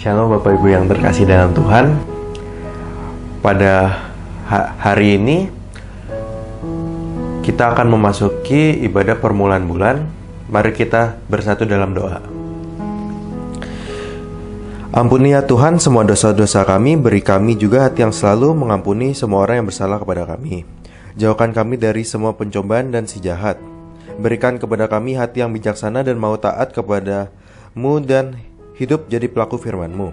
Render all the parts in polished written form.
Shalom Bapak Ibu yang terkasih dalam Tuhan. Pada hari ini kita akan memasuki ibadah permulaan bulan. Mari kita bersatu dalam doa. Ampuni ya Tuhan semua dosa-dosa kami, beri kami juga hati yang selalu mengampuni semua orang yang bersalah kepada kami. Jauhkan kami dari semua pencobaan dan si jahat. Berikan kepada kami hati yang bijaksana dan mau taat kepada-Mu dan hidup jadi pelaku firman-Mu.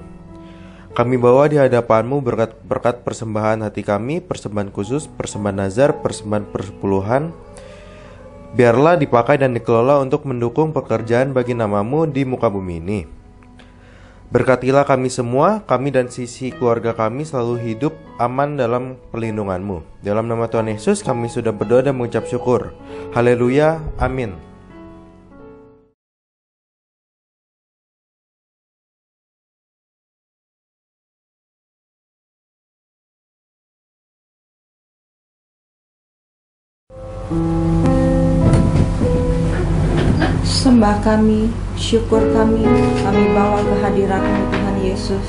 Kami bawa di hadapan-Mu berkat persembahan hati kami, persembahan khusus, persembahan nazar, persembahan persepuluhan. Biarlah dipakai dan dikelola untuk mendukung pekerjaan bagi nama-Mu di muka bumi ini. Berkatilah kami semua, kami dan sisi keluarga kami selalu hidup aman dalam perlindungan-Mu. Dalam nama Tuhan Yesus kami sudah berdoa dan mengucap syukur. Haleluya, amin. Sembah kami, syukur kami bawa ke hadirat-Mu Tuhan Yesus.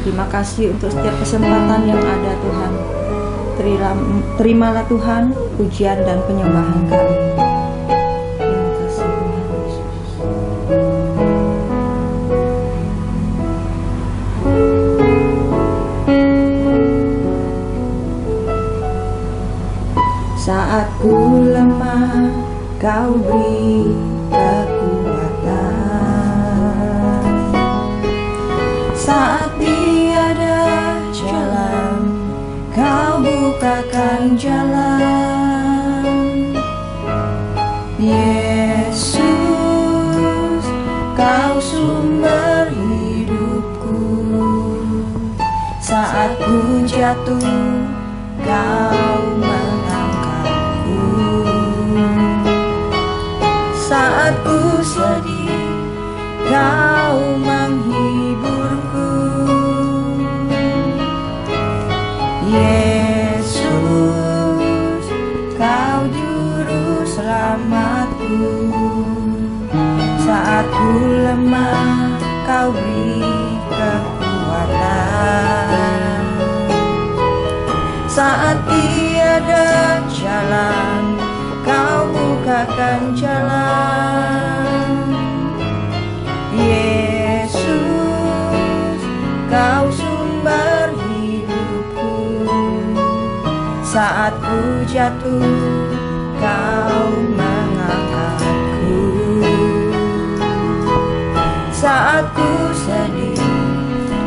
Terima kasih untuk setiap kesempatan yang ada Tuhan. Terimalah Tuhan pujian dan penyembahan kami. Terima kasih Tuhan Yesus. Saat ku lemah, Kau beri kekuatan. Saat tiada jalan, Kau bukakan jalan. Yesus, Kau sumber hidupku. Saat ku jatuh, Kau mengangkatku. Saat ku sedih, Kau menghiburku. Yesus, Kau juru selamatku. Saat ku lemah, Kau beri kekuatan. Saat tiada jalan, Kau bukakan jalan. Yesus, Kau sumber hidupku. Saat ku jatuh, Kau mengangkatku. Saat ku sedih,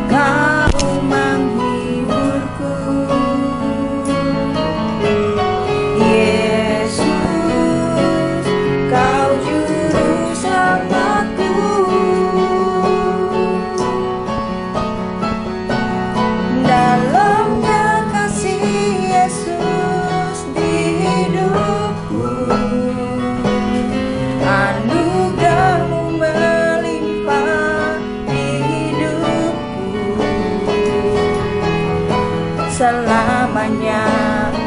Kau menghiburku. Selamanya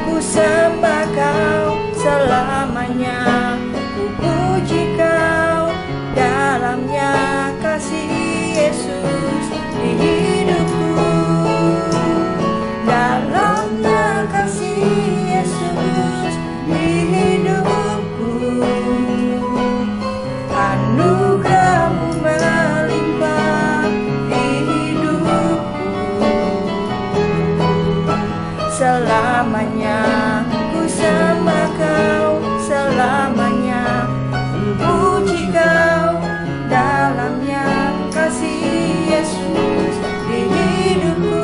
ku sembah Kau, selamanya ku puji Kau. Dalamnya kasih Yesus di hidupku. Dalamnya kasih Yesus di hidupku. Anugerah-Mu melimpah di hidupku. Selamanya ku sembah Kau, selamanya ku puji Kau. Dalamnya kasih Yesus di hidupku.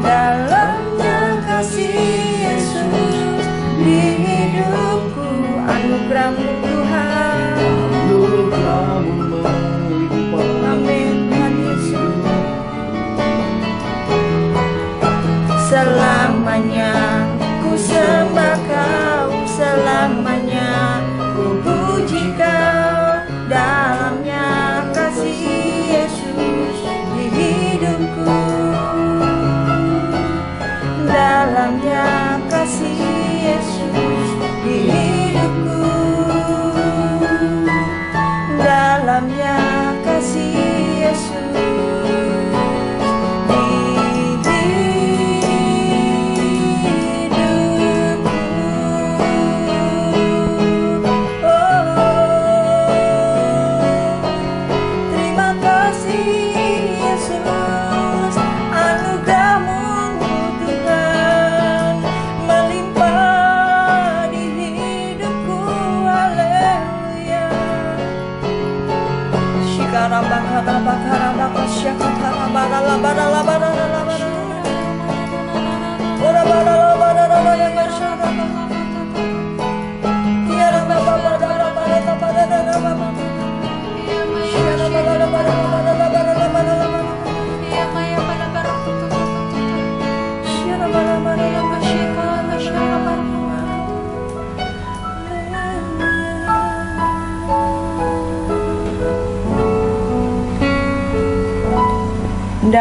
Dalamnya kasih Yesus di hidupku. Anugerah-Mu Tuhan, anugerah-Mu melimpah. Amin Tuhan Yesus. Selamanya ku sembah Kau, selamanya ku puji Kau. Dalamnya kasih Yesus di hidupku. Dalamnya kasih Yesus di hidupku. Dalamnya kasih Yesus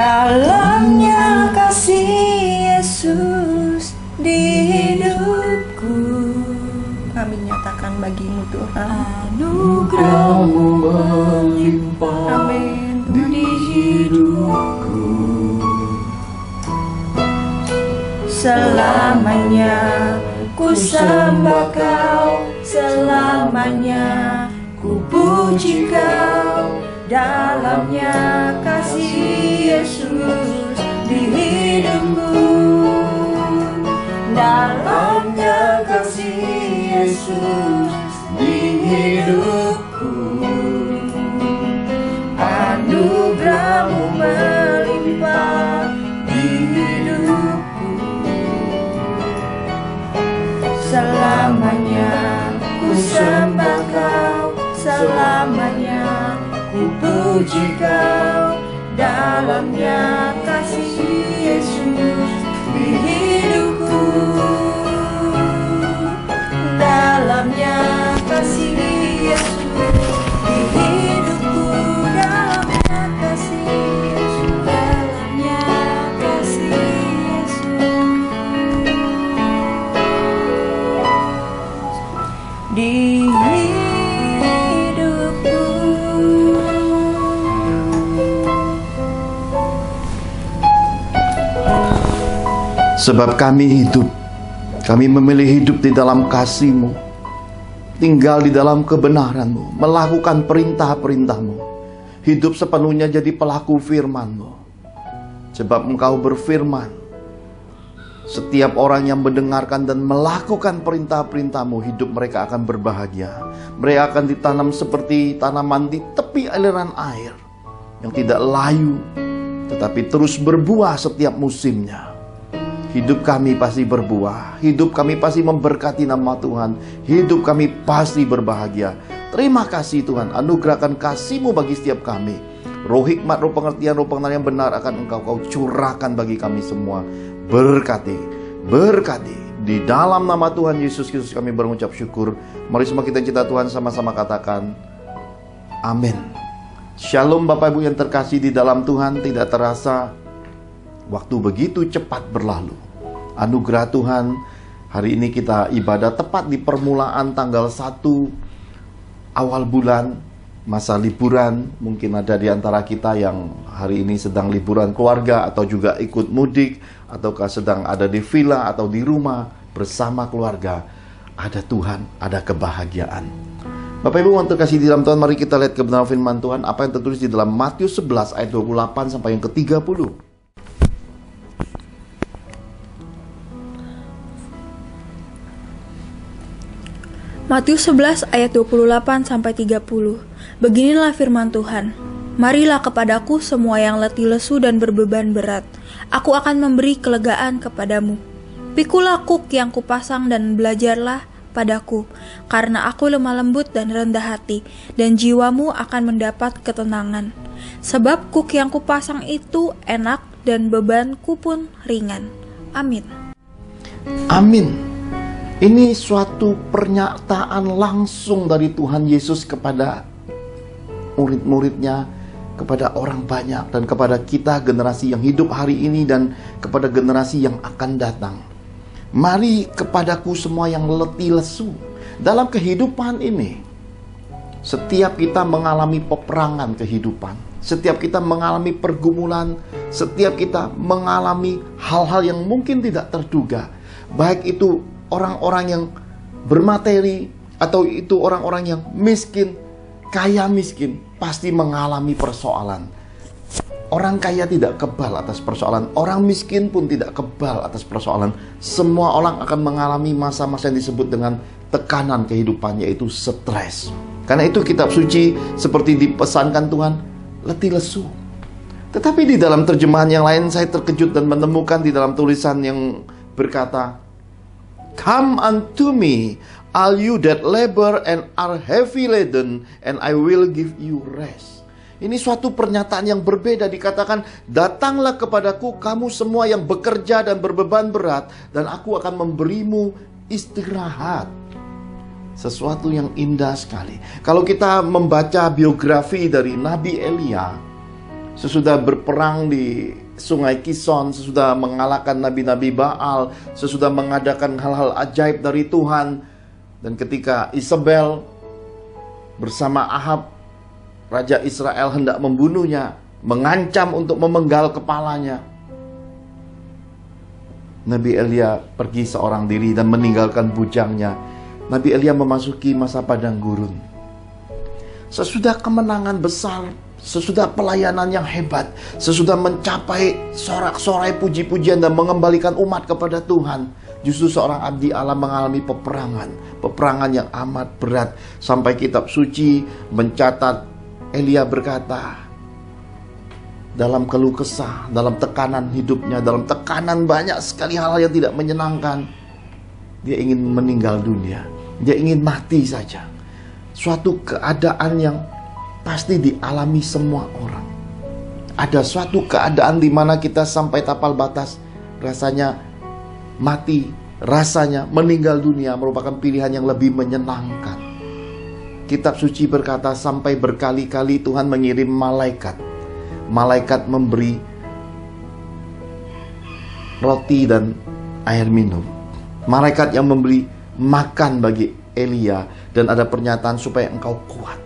Dalamnya kasih Yesus di hidupku, kami nyatakan bagimu Tuhan. Anugerah-Mu melimpah, amin, di hidupku. Selamanya ku sembah Kau, selamanya ku puji Kau. Dalamnya kasih Yesus di hidupku. Dalamnya kasih Yesus di hidupku. Anugerah-Mu melimpah di hidupku. Selamanya ku sembah Kau, selamanya ku puji Kau. Dalamnya kasih Yesus di hidupku. Dalamnya kasih Yesus di hidupku. Dalamnya kasih Yesus. Dalamnya kasih Yesus di hidupku. Sebab kami hidup, kami memilih hidup di dalam kasih-Mu, tinggal di dalam kebenaran-Mu, melakukan perintah-perintah-Mu, hidup sepenuhnya jadi pelaku firman-Mu. Sebab Engkau berfirman, setiap orang yang mendengarkan dan melakukan perintah-perintah-Mu, hidup mereka akan berbahagia. Mereka akan ditanam seperti tanaman di tepi aliran air, yang tidak layu, tetapi terus berbuah setiap musimnya. Hidup kami pasti berbuah, hidup kami pasti memberkati nama Tuhan, hidup kami pasti berbahagia. Terima kasih Tuhan, anugerahkan kasih-Mu bagi setiap kami. Roh hikmat, roh pengertian, roh pengenalan yang benar akan Kau curahkan bagi kami semua. Berkati, berkati. Di dalam nama Tuhan Yesus Kristus kami berucap syukur. Mari semua kita cinta Tuhan sama-sama katakan amin. Shalom Bapak Ibu yang terkasih di dalam Tuhan. Tidak terasa waktu begitu cepat berlalu. Anugerah Tuhan, hari ini kita ibadah tepat di permulaan tanggal 1 awal bulan, masa liburan. Mungkin ada di antara kita yang hari ini sedang liburan keluarga, atau juga ikut mudik, ataukah sedang ada di villa atau di rumah bersama keluarga. Ada Tuhan, ada kebahagiaan. Bapak Ibu yang terkasih di dalam Tuhan, mari kita lihat kebenaran firman Tuhan, apa yang tertulis di dalam Matius 11 ayat 28 sampai yang ke-30. Matius 11 ayat 28 sampai 30. Beginilah firman Tuhan. Marilah kepadaku semua yang letih lesu dan berbeban berat. Aku akan memberi kelegaan kepadamu. Pikulah kuk yang kupasang dan belajarlah padaku, karena aku lemah lembut dan rendah hati, dan jiwamu akan mendapat ketenangan. Sebab kuk yang kupasang itu enak dan bebanku pun ringan. Amin. Amin. Ini suatu pernyataan langsung dari Tuhan Yesus kepada murid-muridnya, kepada orang banyak, dan kepada kita generasi yang hidup hari ini dan kepada generasi yang akan datang. Mari kepadaku semua yang letih lesu. Dalam kehidupan ini, setiap kita mengalami peperangan kehidupan, setiap kita mengalami pergumulan, setiap kita mengalami hal-hal yang mungkin tidak terduga. Baik itu orang-orang yang bermateri, atau itu orang-orang yang miskin, kaya miskin, pasti mengalami persoalan. Orang kaya tidak kebal atas persoalan, orang miskin pun tidak kebal atas persoalan. Semua orang akan mengalami masa-masa yang disebut dengan tekanan kehidupan, yaitu stres. Karena itu kitab suci seperti dipesankan Tuhan, letih lesu. Tetapi di dalam terjemahan yang lain saya terkejut dan menemukan di dalam tulisan yang berkata, Come unto me, all you that labor and are heavy laden, and I will give you rest. Ini suatu pernyataan yang berbeda. Dikatakan, datanglah kepadaku kamu semua yang bekerja dan berbeban berat, dan aku akan memberimu istirahat. Sesuatu yang indah sekali. Kalau kita membaca biografi dari Nabi Elia, sesudah berperang di Sungai Kison, sesudah mengalahkan nabi-nabi Baal, sesudah mengadakan hal-hal ajaib dari Tuhan. Dan ketika Isabel bersama Ahab, Raja Israel, hendak membunuhnya, mengancam untuk memenggal kepalanya, Nabi Elia pergi seorang diri dan meninggalkan bujangnya. Nabi Elia memasuki masa padang gurun. Sesudah kemenangan besar, sesudah pelayanan yang hebat, sesudah mencapai sorak-sorai puji-pujian dan mengembalikan umat kepada Tuhan, justru seorang abdi Allah mengalami peperangan yang amat berat. Sampai kitab suci mencatat Elia berkata, dalam keluh kesah, dalam tekanan hidupnya, dalam tekanan banyak sekali hal yang tidak menyenangkan, dia ingin meninggal dunia, dia ingin mati saja. Suatu keadaan yang pasti dialami semua orang. Ada suatu keadaan di mana kita sampai tapal batas, rasanya mati, rasanya meninggal dunia merupakan pilihan yang lebih menyenangkan. Kitab suci berkata sampai berkali-kali Tuhan mengirim malaikat. Malaikat memberi roti dan air minum. Malaikat yang memberi makan bagi Elia. Dan ada pernyataan supaya engkau kuat.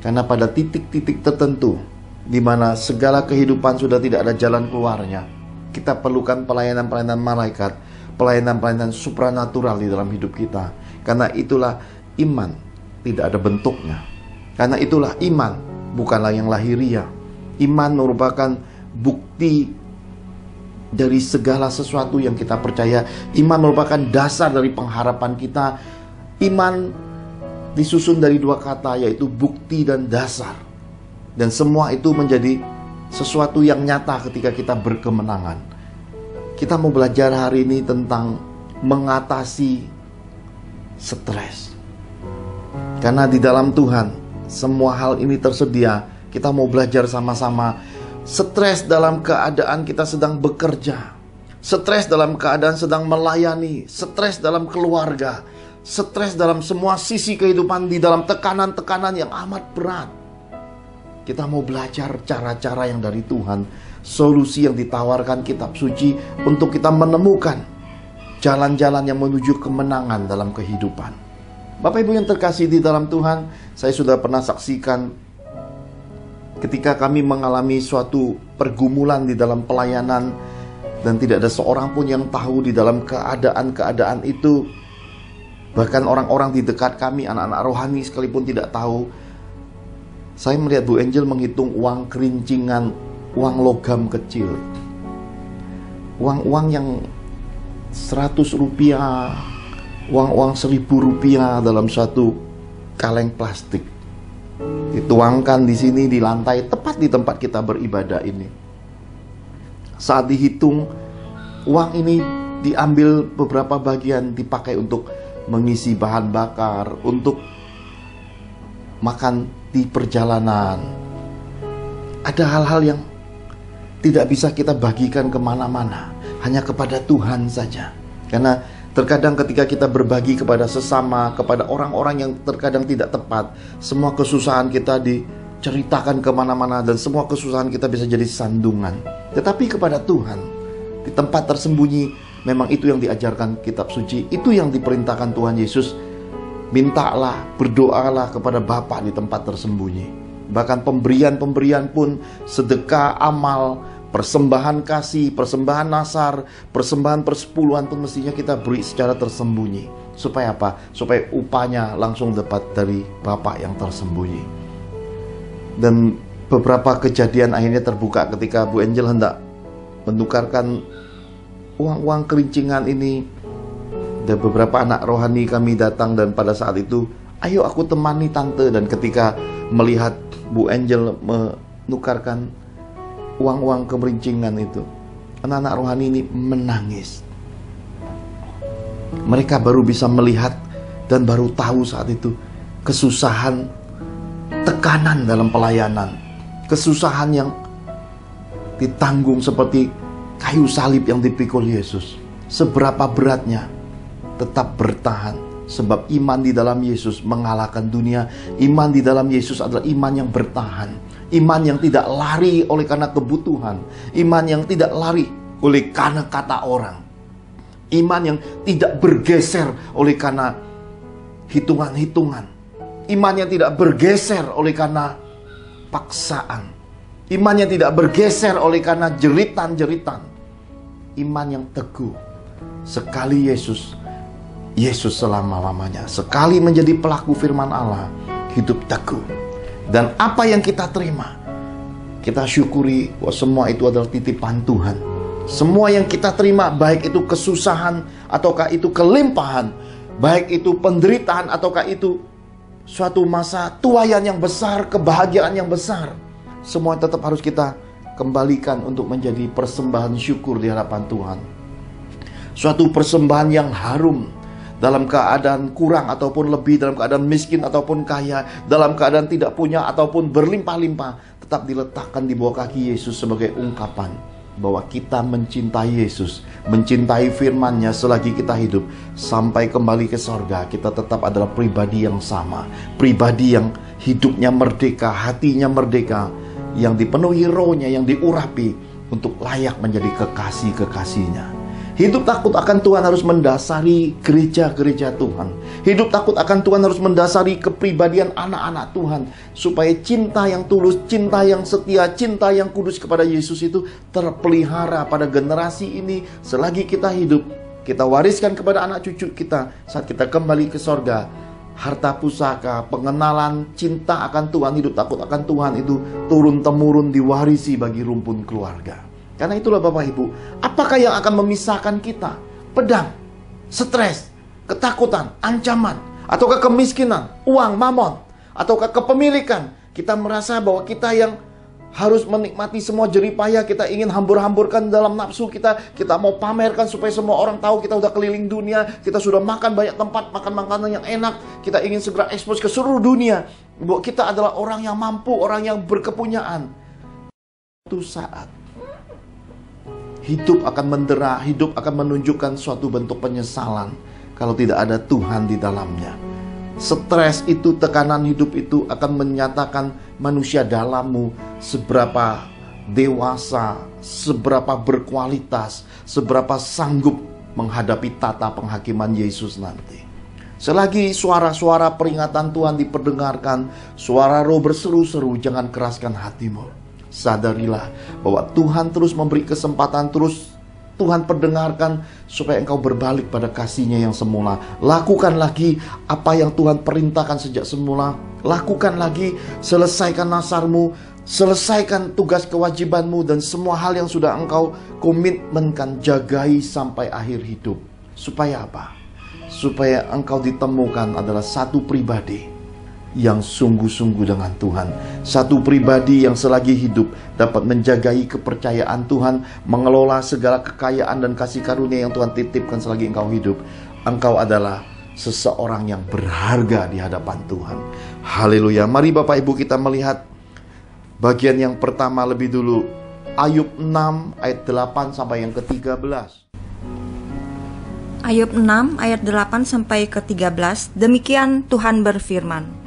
Karena pada titik-titik tertentu di mana segala kehidupan sudah tidak ada jalan keluarnya, kita perlukan pelayanan-pelayanan malaikat, pelayanan-pelayanan supranatural di dalam hidup kita. Karena itulah iman tidak ada bentuknya. Karena itulah iman bukanlah yang lahiriah. Iman merupakan bukti dari segala sesuatu yang kita percaya. Iman merupakan dasar dari pengharapan kita. Iman disusun dari dua kata, yaitu bukti dan dasar. Dan semua itu menjadi sesuatu yang nyata ketika kita berkemenangan. Kita mau belajar hari ini tentang mengatasi stres. Karena di dalam Tuhan semua hal ini tersedia. Kita mau belajar sama-sama. Stres dalam keadaan kita sedang bekerja, stres dalam keadaan sedang melayani, stres dalam keluarga, stres dalam semua sisi kehidupan, di dalam tekanan-tekanan yang amat berat. Kita mau belajar cara-cara yang dari Tuhan, solusi yang ditawarkan kitab suci untuk kita menemukan jalan-jalan yang menuju kemenangan dalam kehidupan. Bapak Ibu yang terkasih di dalam Tuhan, saya sudah pernah saksikan ketika kami mengalami suatu pergumulan di dalam pelayanan dan tidak ada seorang pun yang tahu di dalam keadaan-keadaan itu. Bahkan orang-orang di dekat kami, anak-anak rohani sekalipun tidak tahu. Saya melihat Bu Angel menghitung uang kerincingan, uang logam kecil, uang-uang yang 100 rupiah, uang-uang 1000 rupiah dalam suatu kaleng plastik. Dituangkan di sini di lantai, tepat di tempat kita beribadah ini. Saat dihitung, uang ini diambil beberapa bagian dipakai untuk mengisi bahan bakar, untuk makan di perjalanan. Ada hal-hal yang tidak bisa kita bagikan kemana-mana, hanya kepada Tuhan saja. Karena terkadang ketika kita berbagi kepada sesama, kepada orang-orang yang terkadang tidak tepat, semua kesusahan kita diceritakan kemana-mana dan semua kesusahan kita bisa jadi sandungan. Tetapi kepada Tuhan, di tempat tersembunyi, memang itu yang diajarkan kitab suci, itu yang diperintahkan Tuhan Yesus. Mintalah, berdoalah kepada Bapa di tempat tersembunyi. Bahkan pemberian-pemberian pun, sedekah, amal, persembahan kasih, persembahan nasar, persembahan persepuluhan pun mestinya kita beri secara tersembunyi. Supaya apa? Supaya upahnya langsung dapat dari Bapa yang tersembunyi. Dan beberapa kejadian akhirnya terbuka ketika Bu Angel hendak menukarkan uang-uang kerincingan ini. Dan beberapa anak rohani kami datang dan pada saat itu, ayo aku temani tante. Dan ketika melihat Bu Angel menukarkan uang-uang kemerincingan itu, anak-anak rohani ini menangis. Mereka baru bisa melihat dan baru tahu saat itu kesusahan, tekanan dalam pelayanan, kesusahan yang ditanggung seperti kayu salib yang dipikul Yesus. Seberapa beratnya tetap bertahan, sebab iman di dalam Yesus mengalahkan dunia. Iman di dalam Yesus adalah iman yang bertahan. Iman yang tidak lari oleh karena kebutuhan. Iman yang tidak lari oleh karena kata orang. Iman yang tidak bergeser oleh karena hitungan-hitungan. Iman yang tidak bergeser oleh karena paksaan. Iman yang tidak bergeser oleh karena jeritan-jeritan. Iman yang teguh. Sekali Yesus selama-lamanya. Sekali menjadi pelaku firman Allah, hidup teguh. Dan apa yang kita terima, kita syukuri bahwa semua itu adalah titipan Tuhan. Semua yang kita terima, baik itu kesusahan ataukah itu kelimpahan, baik itu penderitaan ataukah itu suatu masa tuaian yang besar, kebahagiaan yang besar, semua tetap harus kita kembalikan untuk menjadi persembahan syukur di hadapan Tuhan. Suatu persembahan yang harum, dalam keadaan kurang ataupun lebih, dalam keadaan miskin ataupun kaya, dalam keadaan tidak punya ataupun berlimpah-limpah, tetap diletakkan di bawah kaki Yesus sebagai ungkapan bahwa kita mencintai Yesus, mencintai firman-Nya selagi kita hidup. Sampai kembali ke sorga, kita tetap adalah pribadi yang sama, pribadi yang hidupnya merdeka, hatinya merdeka, yang dipenuhi rohnya, yang diurapi untuk layak menjadi kekasih-kekasihnya. Hidup takut akan Tuhan harus mendasari gereja-gereja Tuhan. Hidup takut akan Tuhan harus mendasari kepribadian anak-anak Tuhan, supaya cinta yang tulus, cinta yang setia, cinta yang kudus kepada Yesus itu terpelihara pada generasi ini. Selagi kita hidup, kita wariskan kepada anak cucu kita saat kita kembali ke sorga. Harta pusaka, pengenalan, cinta akan Tuhan, hidup takut akan Tuhan itu turun-temurun diwarisi bagi rumpun keluarga. Karena itulah Bapak Ibu, apakah yang akan memisahkan kita? Pedang, stres, ketakutan, ancaman, ataukah kemiskinan, uang, mamon, ataukah kepemilikan? Kita merasa bahwa kita yang harus menikmati semua jeripaya, kita ingin hambur-hamburkan dalam nafsu kita mau pamerkan supaya semua orang tahu kita udah keliling dunia, kita sudah makan banyak tempat, makan makanan yang enak, kita ingin segera ekspos ke seluruh dunia bahwa kita adalah orang yang mampu, orang yang berkepunyaan. Suatu saat hidup akan mendera, hidup akan menunjukkan suatu bentuk penyesalan kalau tidak ada Tuhan di dalamnya. Stres itu, tekanan hidup itu akan menyatakan manusia dalammu seberapa dewasa, seberapa berkualitas, seberapa sanggup menghadapi tata penghakiman Yesus nanti. Selagi suara-suara peringatan Tuhan diperdengarkan, suara roh berseru-seru, jangan keraskan hatimu. Sadarilah bahwa Tuhan terus memberi kesempatan, terus Tuhan perdengarkan supaya engkau berbalik pada kasih-Nya yang semula. Lakukan lagi apa yang Tuhan perintahkan sejak semula. Lakukan lagi, selesaikan nasarmu, selesaikan tugas kewajibanmu, dan semua hal yang sudah engkau komitmenkan, jagai sampai akhir hidup. Supaya apa? Supaya engkau ditemukan adalah satu pribadi yang sungguh-sungguh dengan Tuhan. Satu pribadi yang selagi hidup dapat menjagai kepercayaan Tuhan, mengelola segala kekayaan dan kasih karunia yang Tuhan titipkan selagi engkau hidup. Engkau adalah seseorang yang berharga di hadapan Tuhan. Haleluya. Mari Bapak Ibu kita melihat bagian yang pertama lebih dulu. Ayub 6 ayat 8 sampai yang ke-13. Ayub 6 ayat 8 sampai ke-13. Demikian Tuhan berfirman,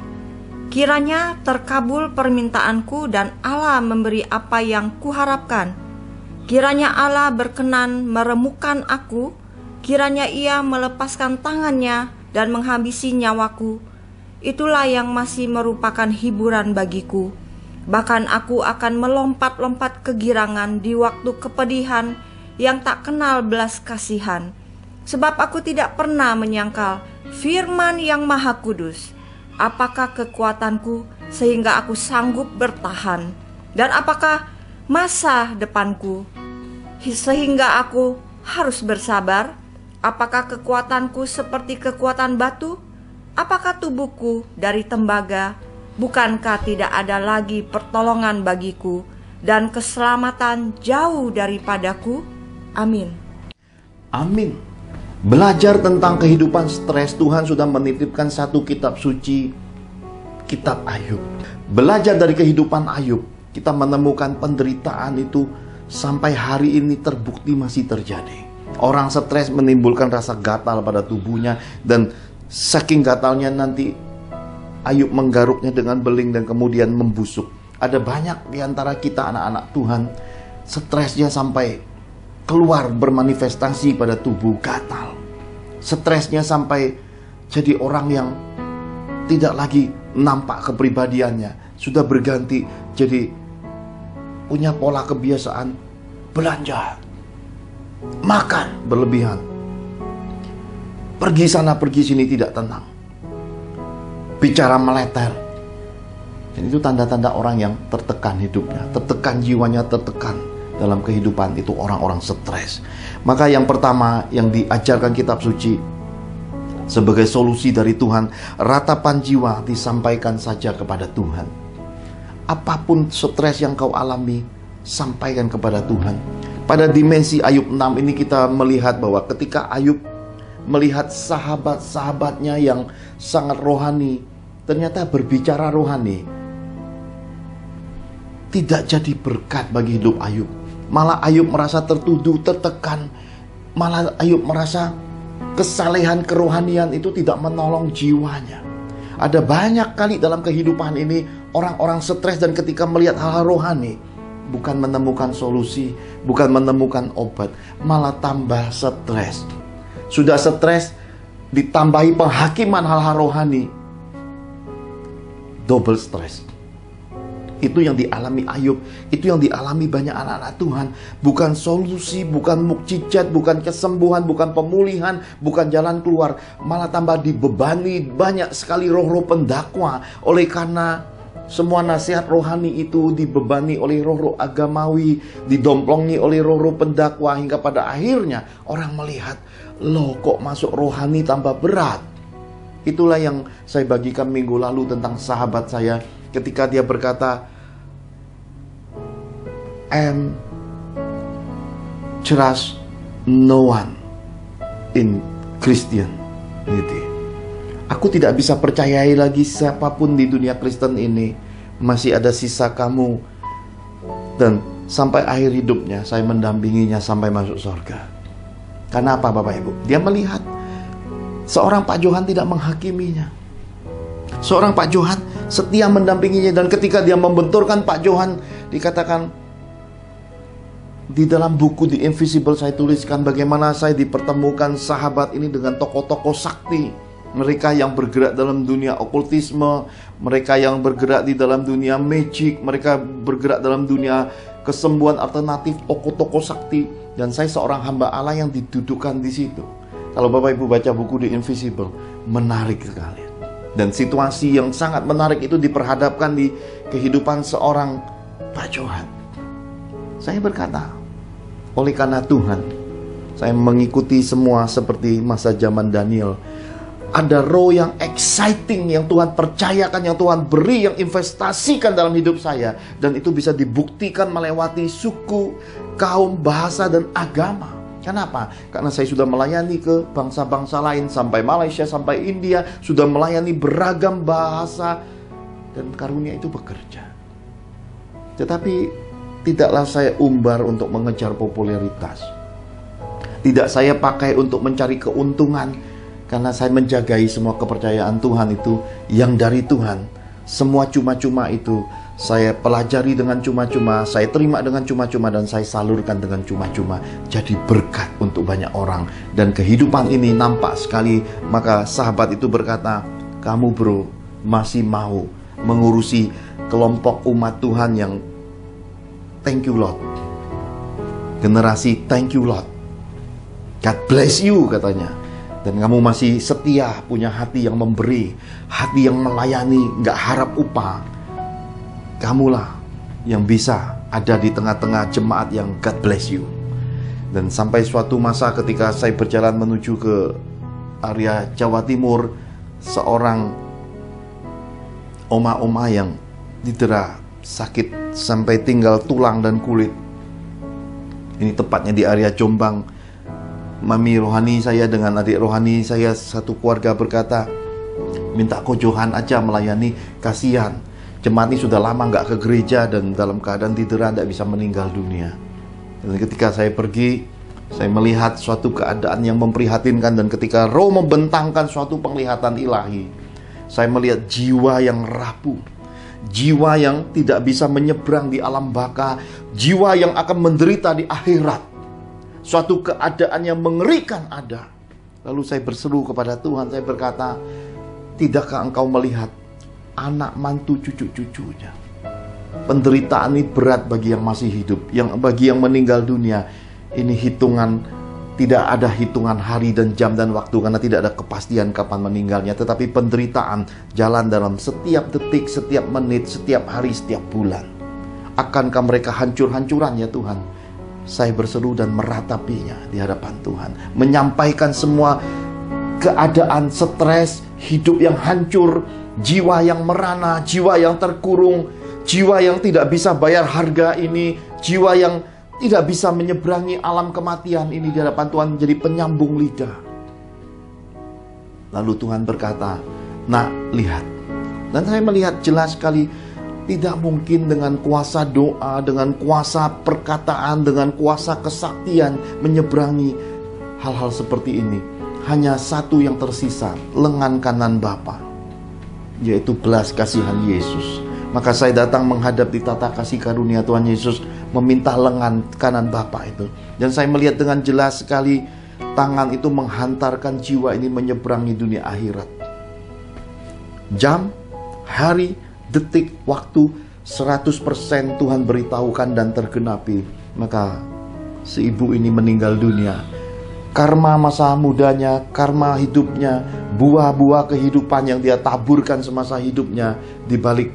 kiranya terkabul permintaanku dan Allah memberi apa yang kuharapkan. Kiranya Allah berkenan meremukkan aku. Kiranya Ia melepaskan tangannya dan menghabisi nyawaku. Itulah yang masih merupakan hiburan bagiku. Bahkan aku akan melompat-lompat kegirangan di waktu kepedihan yang tak kenal belas kasihan. Sebab aku tidak pernah menyangkal firman yang Maha Kudus. Apakah kekuatanku sehingga aku sanggup bertahan? Dan apakah masa depanku sehingga aku harus bersabar? Apakah kekuatanku seperti kekuatan batu? Apakah tubuhku dari tembaga? Bukankah tidak ada lagi pertolongan bagiku dan keselamatan jauh daripadaku? Amin. Amin. Belajar tentang kehidupan stres, Tuhan sudah menitipkan satu kitab suci, kitab Ayub. Belajar dari kehidupan Ayub, kita menemukan penderitaan itu sampai hari ini terbukti masih terjadi. Orang stres menimbulkan rasa gatal pada tubuhnya, dan saking gatalnya nanti Ayub menggaruknya dengan beling dan kemudian membusuk. Ada banyak di antara kita anak-anak Tuhan, stresnya sampai keluar bermanifestasi pada tubuh, gatal. Stresnya sampai jadi orang yang tidak lagi nampak kepribadiannya, sudah berganti jadi punya pola kebiasaan belanja, makan berlebihan, pergi sana pergi sini tidak tenang, bicara meleter. Dan itu tanda-tanda orang yang tertekan hidupnya, tertekan jiwanya, tertekan dalam kehidupan. Itu orang-orang stres. Maka yang pertama yang diajarkan kitab suci sebagai solusi dari Tuhan, ratapan jiwa disampaikan saja kepada Tuhan. Apapun stres yang kau alami, sampaikan kepada Tuhan. Pada dimensi Ayub 6 ini kita melihat bahwa ketika Ayub melihat sahabat-sahabatnya yang sangat rohani, ternyata berbicara rohani tidak jadi berkat bagi hidup Ayub. Malah Ayub merasa tertuduh, tertekan. Malah Ayub merasa kesalehan kerohanian itu tidak menolong jiwanya. Ada banyak kali dalam kehidupan ini orang-orang stres, dan ketika melihat hal-hal rohani, bukan menemukan solusi, bukan menemukan obat, malah tambah stres. Sudah stres, ditambahi penghakiman hal-hal rohani, double stres. Itu yang dialami Ayub, itu yang dialami banyak anak-anak Tuhan. Bukan solusi, bukan mukjizat, bukan kesembuhan, bukan pemulihan, bukan jalan keluar, malah tambah dibebani banyak sekali roh-roh pendakwa. Oleh karena semua nasihat rohani itu dibebani oleh roh-roh agamawi, didomplongi oleh roh-roh pendakwa, hingga pada akhirnya orang melihat, loh kok masuk rohani tambah berat. Itulah yang saya bagikan minggu lalu tentang sahabat saya, ketika dia berkata, "I trust no one in Christianity." Aku tidak bisa percayai lagi siapapun di dunia Kristen ini. Masih ada sisa kamu. Dan sampai akhir hidupnya saya mendampinginya sampai masuk surga. Karena apa Bapak Ibu? Dia melihat seorang Pak Johan tidak menghakiminya. Seorang Pak Johan setia mendampinginya. Dan ketika dia membenturkan Pak Johan, dikatakan di dalam buku The Invisible saya tuliskan bagaimana saya dipertemukan sahabat ini dengan tokoh-tokoh sakti. Mereka yang bergerak dalam dunia okultisme, mereka yang bergerak di dalam dunia magic, mereka bergerak dalam dunia kesembuhan alternatif, tokoh-tokoh sakti. Dan saya seorang hamba Allah yang didudukkan di situ. Kalau Bapak Ibu baca buku The Invisible, menarik sekali. Dan situasi yang sangat menarik itu diperhadapkan di kehidupan seorang Pak Johan. Saya berkata, oleh karena Tuhan, saya mengikuti semua seperti masa zaman Daniel. Ada roh yang exciting yang Tuhan percayakan, yang Tuhan beri, yang investasikan dalam hidup saya. Dan itu bisa dibuktikan melewati suku, kaum, bahasa, dan agama. Kenapa? Karena saya sudah melayani ke bangsa-bangsa lain, sampai Malaysia, sampai India, sudah melayani beragam bahasa, dan karunia itu bekerja. Tetapi tidaklah saya umbar untuk mengejar popularitas. Tidak saya pakai untuk mencari keuntungan, karena saya menjagai semua kepercayaan Tuhan itu yang dari Tuhan. Semua cuma-cuma itu saya pelajari dengan cuma-cuma, saya terima dengan cuma-cuma, dan saya salurkan dengan cuma-cuma. Jadi berkat untuk banyak orang. Dan kehidupan ini nampak sekali. Maka sahabat itu berkata, "Kamu bro masih mau mengurusi kelompok umat Tuhan yang thank you Lord, generasi thank you Lord, God bless you," katanya. Dan kamu masih setia, punya hati yang memberi, hati yang melayani, gak harap upah. Kamulah yang bisa ada di tengah-tengah jemaat yang God bless you. Dan sampai suatu masa ketika saya berjalan menuju ke area Jawa Timur, seorang oma-oma yang didera sakit sampai tinggal tulang dan kulit. Ini tepatnya di area Jombang. Mami rohani saya dengan adik rohani saya satu keluarga berkata, "Minta Ko Johan aja melayani, kasihan. Jemaat ini sudah lama nggak ke gereja dan dalam keadaan didera, tidak bisa meninggal dunia." Dan ketika saya pergi, saya melihat suatu keadaan yang memprihatinkan. Dan ketika roh membentangkan suatu penglihatan ilahi, saya melihat jiwa yang rapuh, jiwa yang tidak bisa menyeberang di alam baka, jiwa yang akan menderita di akhirat. Suatu keadaan yang mengerikan ada. Lalu saya berseru kepada Tuhan, saya berkata, tidakkah engkau melihat anak mantu cucu-cucunya? Penderitaan ini berat bagi yang masih hidup, bagi yang meninggal dunia. Ini hitungan, tidak ada hitungan hari dan jam dan waktu, karena tidak ada kepastian kapan meninggalnya. Tetapi penderitaan jalan dalam setiap detik, setiap menit, setiap hari, setiap bulan. Akankah mereka hancur-hancuran ya Tuhan? Saya berseru dan meratapinya di hadapan Tuhan, menyampaikan semua keadaan stres, hidup yang hancur, jiwa yang merana, jiwa yang terkurung, jiwa yang tidak bisa bayar harga ini, jiwa yang tidak bisa menyeberangi alam kematian ini di hadapan Tuhan, menjadi penyambung lidah. Lalu Tuhan berkata, "Nak, lihat." Dan saya melihat jelas sekali, tidak mungkin dengan kuasa doa, dengan kuasa perkataan, dengan kuasa kesaktian menyeberangi hal-hal seperti ini. Hanya satu yang tersisa, lengan kanan Bapa, yaitu belas kasihan Yesus. Maka saya datang menghadap di tata kasih karunia Tuhan Yesus, meminta lengan kanan Bapa itu. Dan saya melihat dengan jelas sekali, tangan itu menghantarkan jiwa ini menyeberangi dunia akhirat. Jam, hari, detik, waktu 100% Tuhan beritahukan dan tergenapi. Maka si ibu ini meninggal dunia. Karma masa mudanya, karma hidupnya, buah-buah kehidupan yang dia taburkan semasa hidupnya, di balik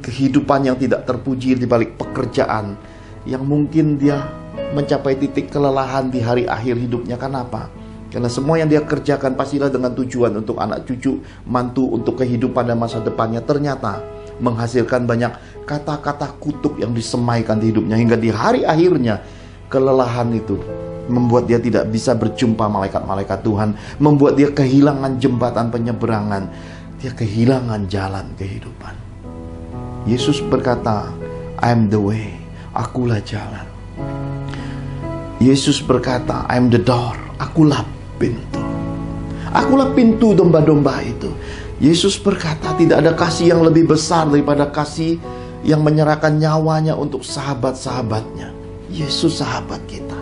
kehidupan yang tidak terpuji, di balik pekerjaan yang mungkin dia mencapai titik kelelahan di hari akhir hidupnya. Kenapa? Karena semua yang dia kerjakan pastilah dengan tujuan untuk anak cucu, mantu, untuk kehidupan dan masa depannya. Ternyata menghasilkan banyak kata-kata kutuk yang disemaikan di hidupnya, hingga di hari akhirnya kelelahan itu membuat dia tidak bisa berjumpa malaikat-malaikat Tuhan, membuat dia kehilangan jembatan penyeberangan, dia kehilangan jalan kehidupan. Yesus berkata, "I am the way," akulah jalan. Yesus berkata, "I am the door," akulah pintu. Akulah pintu domba-domba itu. Yesus berkata, tidak ada kasih yang lebih besar daripada kasih yang menyerahkan nyawanya untuk sahabat-sahabatnya. Yesus sahabat kita,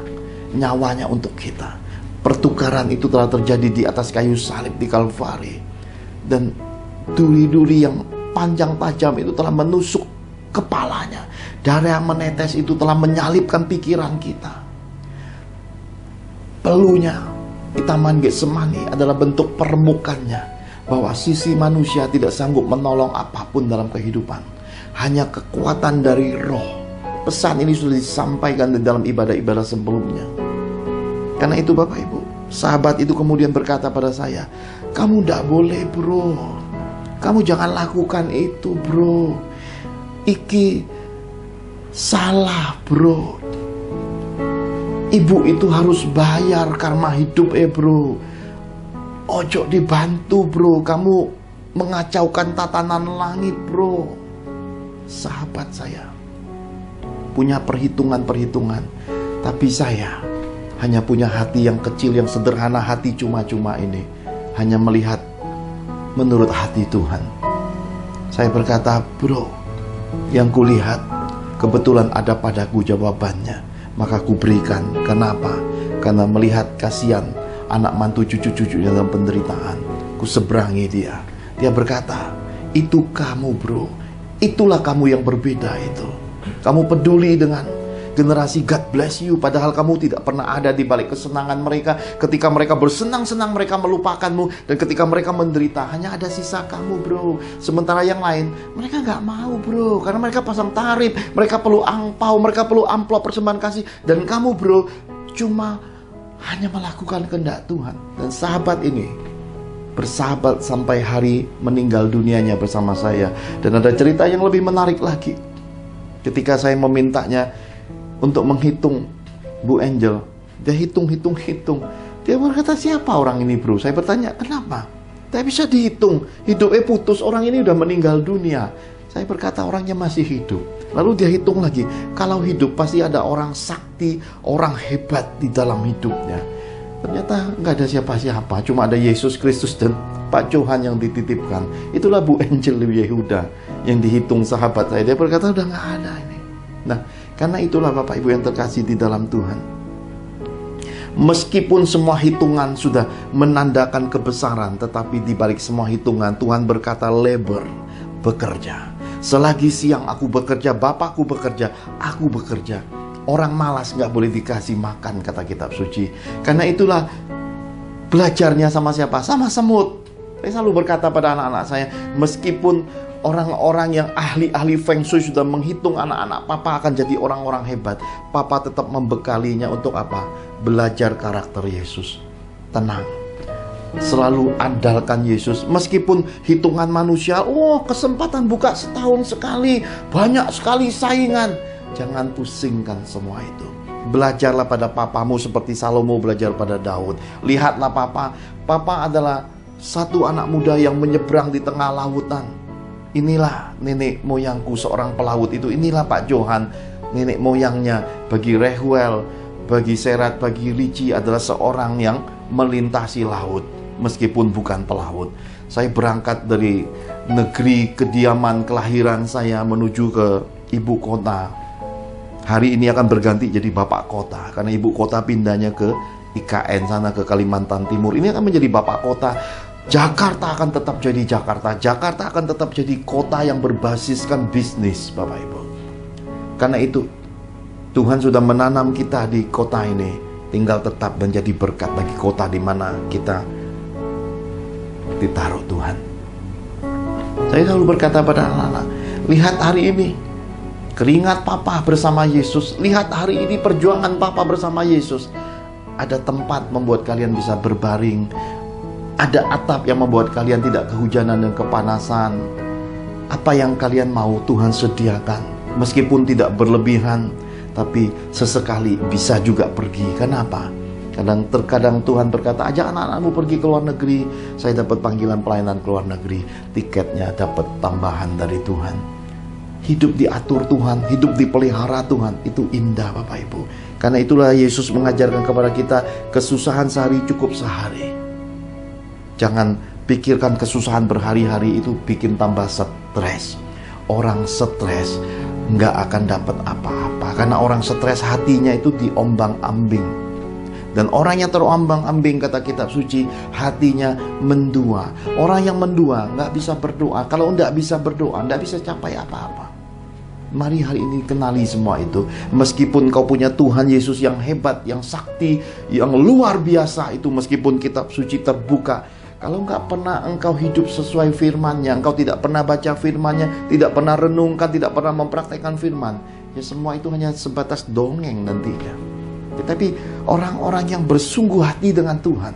nyawanya untuk kita. Pertukaran itu telah terjadi di atas kayu salib di Kalvari. Dan duri-duri yang panjang tajam itu telah menusuk kepalanya. Darah yang menetes itu telah menyalibkan pikiran kita. Peluhnya di Taman Getsemani adalah bentuk permukannya, bahwa sisi manusia tidak sanggup menolong apapun dalam kehidupan, hanya kekuatan dari Roh. Pesan ini sudah disampaikan di dalam ibadah-ibadah sebelumnya. Karena itu Bapak Ibu, sahabat itu kemudian berkata pada saya, "Kamu tidak boleh bro, kamu jangan lakukan itu bro, iki salah bro, ibu itu harus bayar karma hidup bro, ojo dibantu bro, kamu mengacaukan tatanan langit bro." Sahabat saya punya perhitungan-perhitungan, tapi saya hanya punya hati yang kecil, yang sederhana, hati cuma-cuma ini, hanya melihat menurut hati Tuhan. Saya berkata, "Bro, yang kulihat kebetulan ada padaku jawabannya, maka ku berikan." Kenapa? Karena melihat kasihan anak mantu cucu-cucunya dalam penderitaan, ku seberangi dia. Dia berkata, "Itu kamu bro, itulah kamu yang berbeda itu. Kamu peduli dengan generasi God bless you, padahal kamu tidak pernah ada di balik kesenangan mereka. Ketika mereka bersenang-senang, mereka melupakanmu. Dan ketika mereka menderita, hanya ada sisa kamu bro. Sementara yang lain, mereka gak mau bro, karena mereka pasang tarif, mereka perlu angpau, mereka perlu amplop persembahan kasih. Dan kamu bro, cuma hanya melakukan kehendak Tuhan." Dan sahabat ini bersahabat sampai hari meninggal dunianya bersama saya. Dan ada cerita yang lebih menarik lagi. Ketika saya memintanya untuk menghitung Bu Angel, dia hitung. Dia berkata, "Siapa orang ini bro?" Saya bertanya, "Kenapa?" "Tidak bisa dihitung, hidupnya putus, orang ini udah meninggal dunia." Saya berkata, "Orangnya masih hidup." Lalu dia hitung lagi, kalau hidup pasti ada orang sakti, orang hebat di dalam hidupnya. Ternyata nggak ada siapa-siapa, cuma ada Yesus Kristus dan Pak Johan yang dititipkan. Itulah Bu Angel Yehuda yang dihitung sahabat saya. Dia berkata udah nggak ada ini. Nah, karena itulah Bapak Ibu yang terkasih di dalam Tuhan, meskipun semua hitungan sudah menandakan kebesaran, tetapi di balik semua hitungan Tuhan berkata labor, bekerja. Selagi siang aku bekerja, Bapakku bekerja, aku bekerja. Orang malas nggak boleh dikasih makan, kata kitab suci. Karena itulah belajarnya sama siapa? Sama semut. Saya selalu berkata pada anak-anak saya, meskipun orang-orang yang ahli-ahli Feng Shui sudah menghitung anak-anak Papa akan jadi orang-orang hebat, Papa tetap membekalinya untuk apa? Belajar karakter Yesus. Tenang, selalu andalkan Yesus. Meskipun hitungan manusia, kesempatan buka setahun sekali, banyak sekali saingan, jangan pusingkan semua itu. Belajarlah pada papamu seperti Salomo belajar pada Daud. Lihatlah Papa adalah satu anak muda yang menyeberang di tengah lautan. Inilah nenek moyangku seorang pelaut itu. Inilah Pak Johan, nenek moyangnya. Bagi Rehuel, bagi Serat, bagi Ricci adalah seorang yang melintasi laut meskipun bukan pelaut. Saya berangkat dari negeri kediaman kelahiran saya menuju ke ibu kota. Hari ini akan berganti jadi bapak kota karena ibu kota pindahnya ke IKN sana, ke Kalimantan Timur. Ini akan menjadi bapak kota. Jakarta akan tetap jadi Jakarta. Jakarta akan tetap jadi kota yang berbasiskan bisnis, Bapak Ibu. Karena itu Tuhan sudah menanam kita di kota ini. Tinggal tetap menjadi berkat bagi kota di mana kita ditaruh Tuhan. Saya selalu berkata pada anak-anak, lihat hari ini keringat Papa bersama Yesus. Lihat hari ini perjuangan Papa bersama Yesus. Ada tempat membuat kalian bisa berbaring. Ada atap yang membuat kalian tidak kehujanan dan kepanasan. Apa yang kalian mau Tuhan sediakan. Meskipun tidak berlebihan, tapi sesekali bisa juga pergi. Kenapa? Terkadang Tuhan berkata, ajak anak-anakmu pergi ke luar negeri. Saya dapat panggilan pelayanan ke luar negeri. Tiketnya dapat tambahan dari Tuhan. Hidup diatur Tuhan, hidup dipelihara Tuhan. Itu indah Bapak Ibu. Karena itulah Yesus mengajarkan kepada kita, kesusahan sehari cukup sehari. Jangan pikirkan kesusahan berhari-hari itu bikin tambah stres. Orang stres nggak akan dapat apa-apa. Karena orang stres hatinya itu diombang-ambing. Dan orang yang terombang-ambing, kata kitab suci, hatinya mendua. Orang yang mendua nggak bisa berdoa. Kalau nggak bisa berdoa, nggak bisa capai apa-apa. Mari hari ini kenali semua itu. Meskipun kau punya Tuhan Yesus yang hebat, yang sakti, yang luar biasa itu, meskipun kitab suci terbuka, kalau nggak pernah engkau hidup sesuai firman-Nya, engkau tidak pernah baca firman-Nya, tidak pernah renungkan, tidak pernah mempraktekkan firman, ya semua itu hanya sebatas dongeng nantinya. Tetapi orang-orang yang bersungguh hati dengan Tuhan,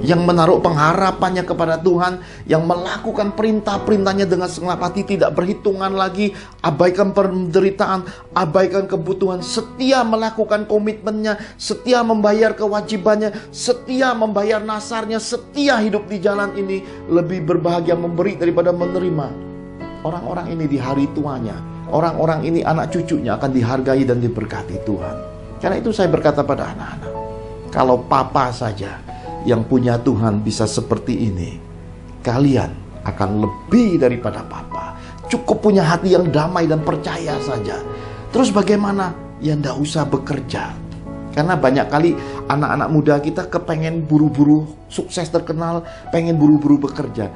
yang menaruh pengharapannya kepada Tuhan, yang melakukan perintah-perintahnya dengan segenap hati, tidak berhitungan lagi, abaikan penderitaan, abaikan kebutuhan, setia melakukan komitmennya, setia membayar kewajibannya, setia membayar nasarnya, setia hidup di jalan ini, lebih berbahagia memberi daripada menerima. Orang-orang ini di hari tuanya, orang-orang ini anak cucunya akan dihargai dan diberkati Tuhan. Karena itu saya berkata pada anak-anak, kalau Papa saja yang punya Tuhan bisa seperti ini, kalian akan lebih daripada Papa. Cukup punya hati yang damai dan percaya saja. Terus bagaimana? Ya ndak usah bekerja. Karena banyak kali anak-anak muda kita kepengen buru-buru sukses terkenal, pengen buru-buru bekerja.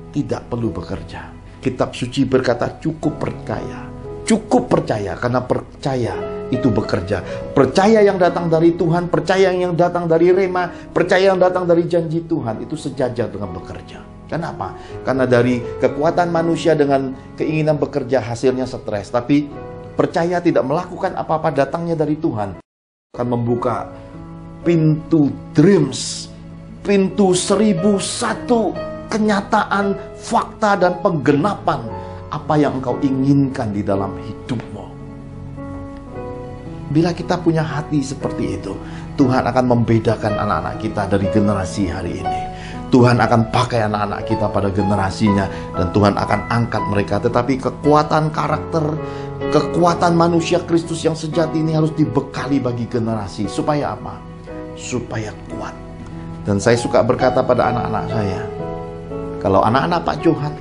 Tidak perlu bekerja. Kitab suci berkata cukup percaya. Cukup percaya, karena percaya itu bekerja. Percaya yang datang dari Tuhan, percaya yang datang dari Rema, percaya yang datang dari janji Tuhan, itu sejajar dengan bekerja. Kenapa? Karena dari kekuatan manusia dengan keinginan bekerja hasilnya stres. Tapi percaya tidak melakukan apa-apa datangnya dari Tuhan akan membuka pintu dreams, pintu 1001 kenyataan, fakta dan penggenapan apa yang engkau inginkan di dalam hidupmu. Bila kita punya hati seperti itu, Tuhan akan membedakan anak-anak kita dari generasi hari ini. Tuhan akan pakai anak-anak kita pada generasinya, dan Tuhan akan angkat mereka. Tetapi kekuatan karakter, kekuatan manusia Kristus yang sejati ini harus dibekali bagi generasi. Supaya apa? supaya kuat. Dan saya suka berkata pada anak-anak saya, kalau anak-anak Pak Johan,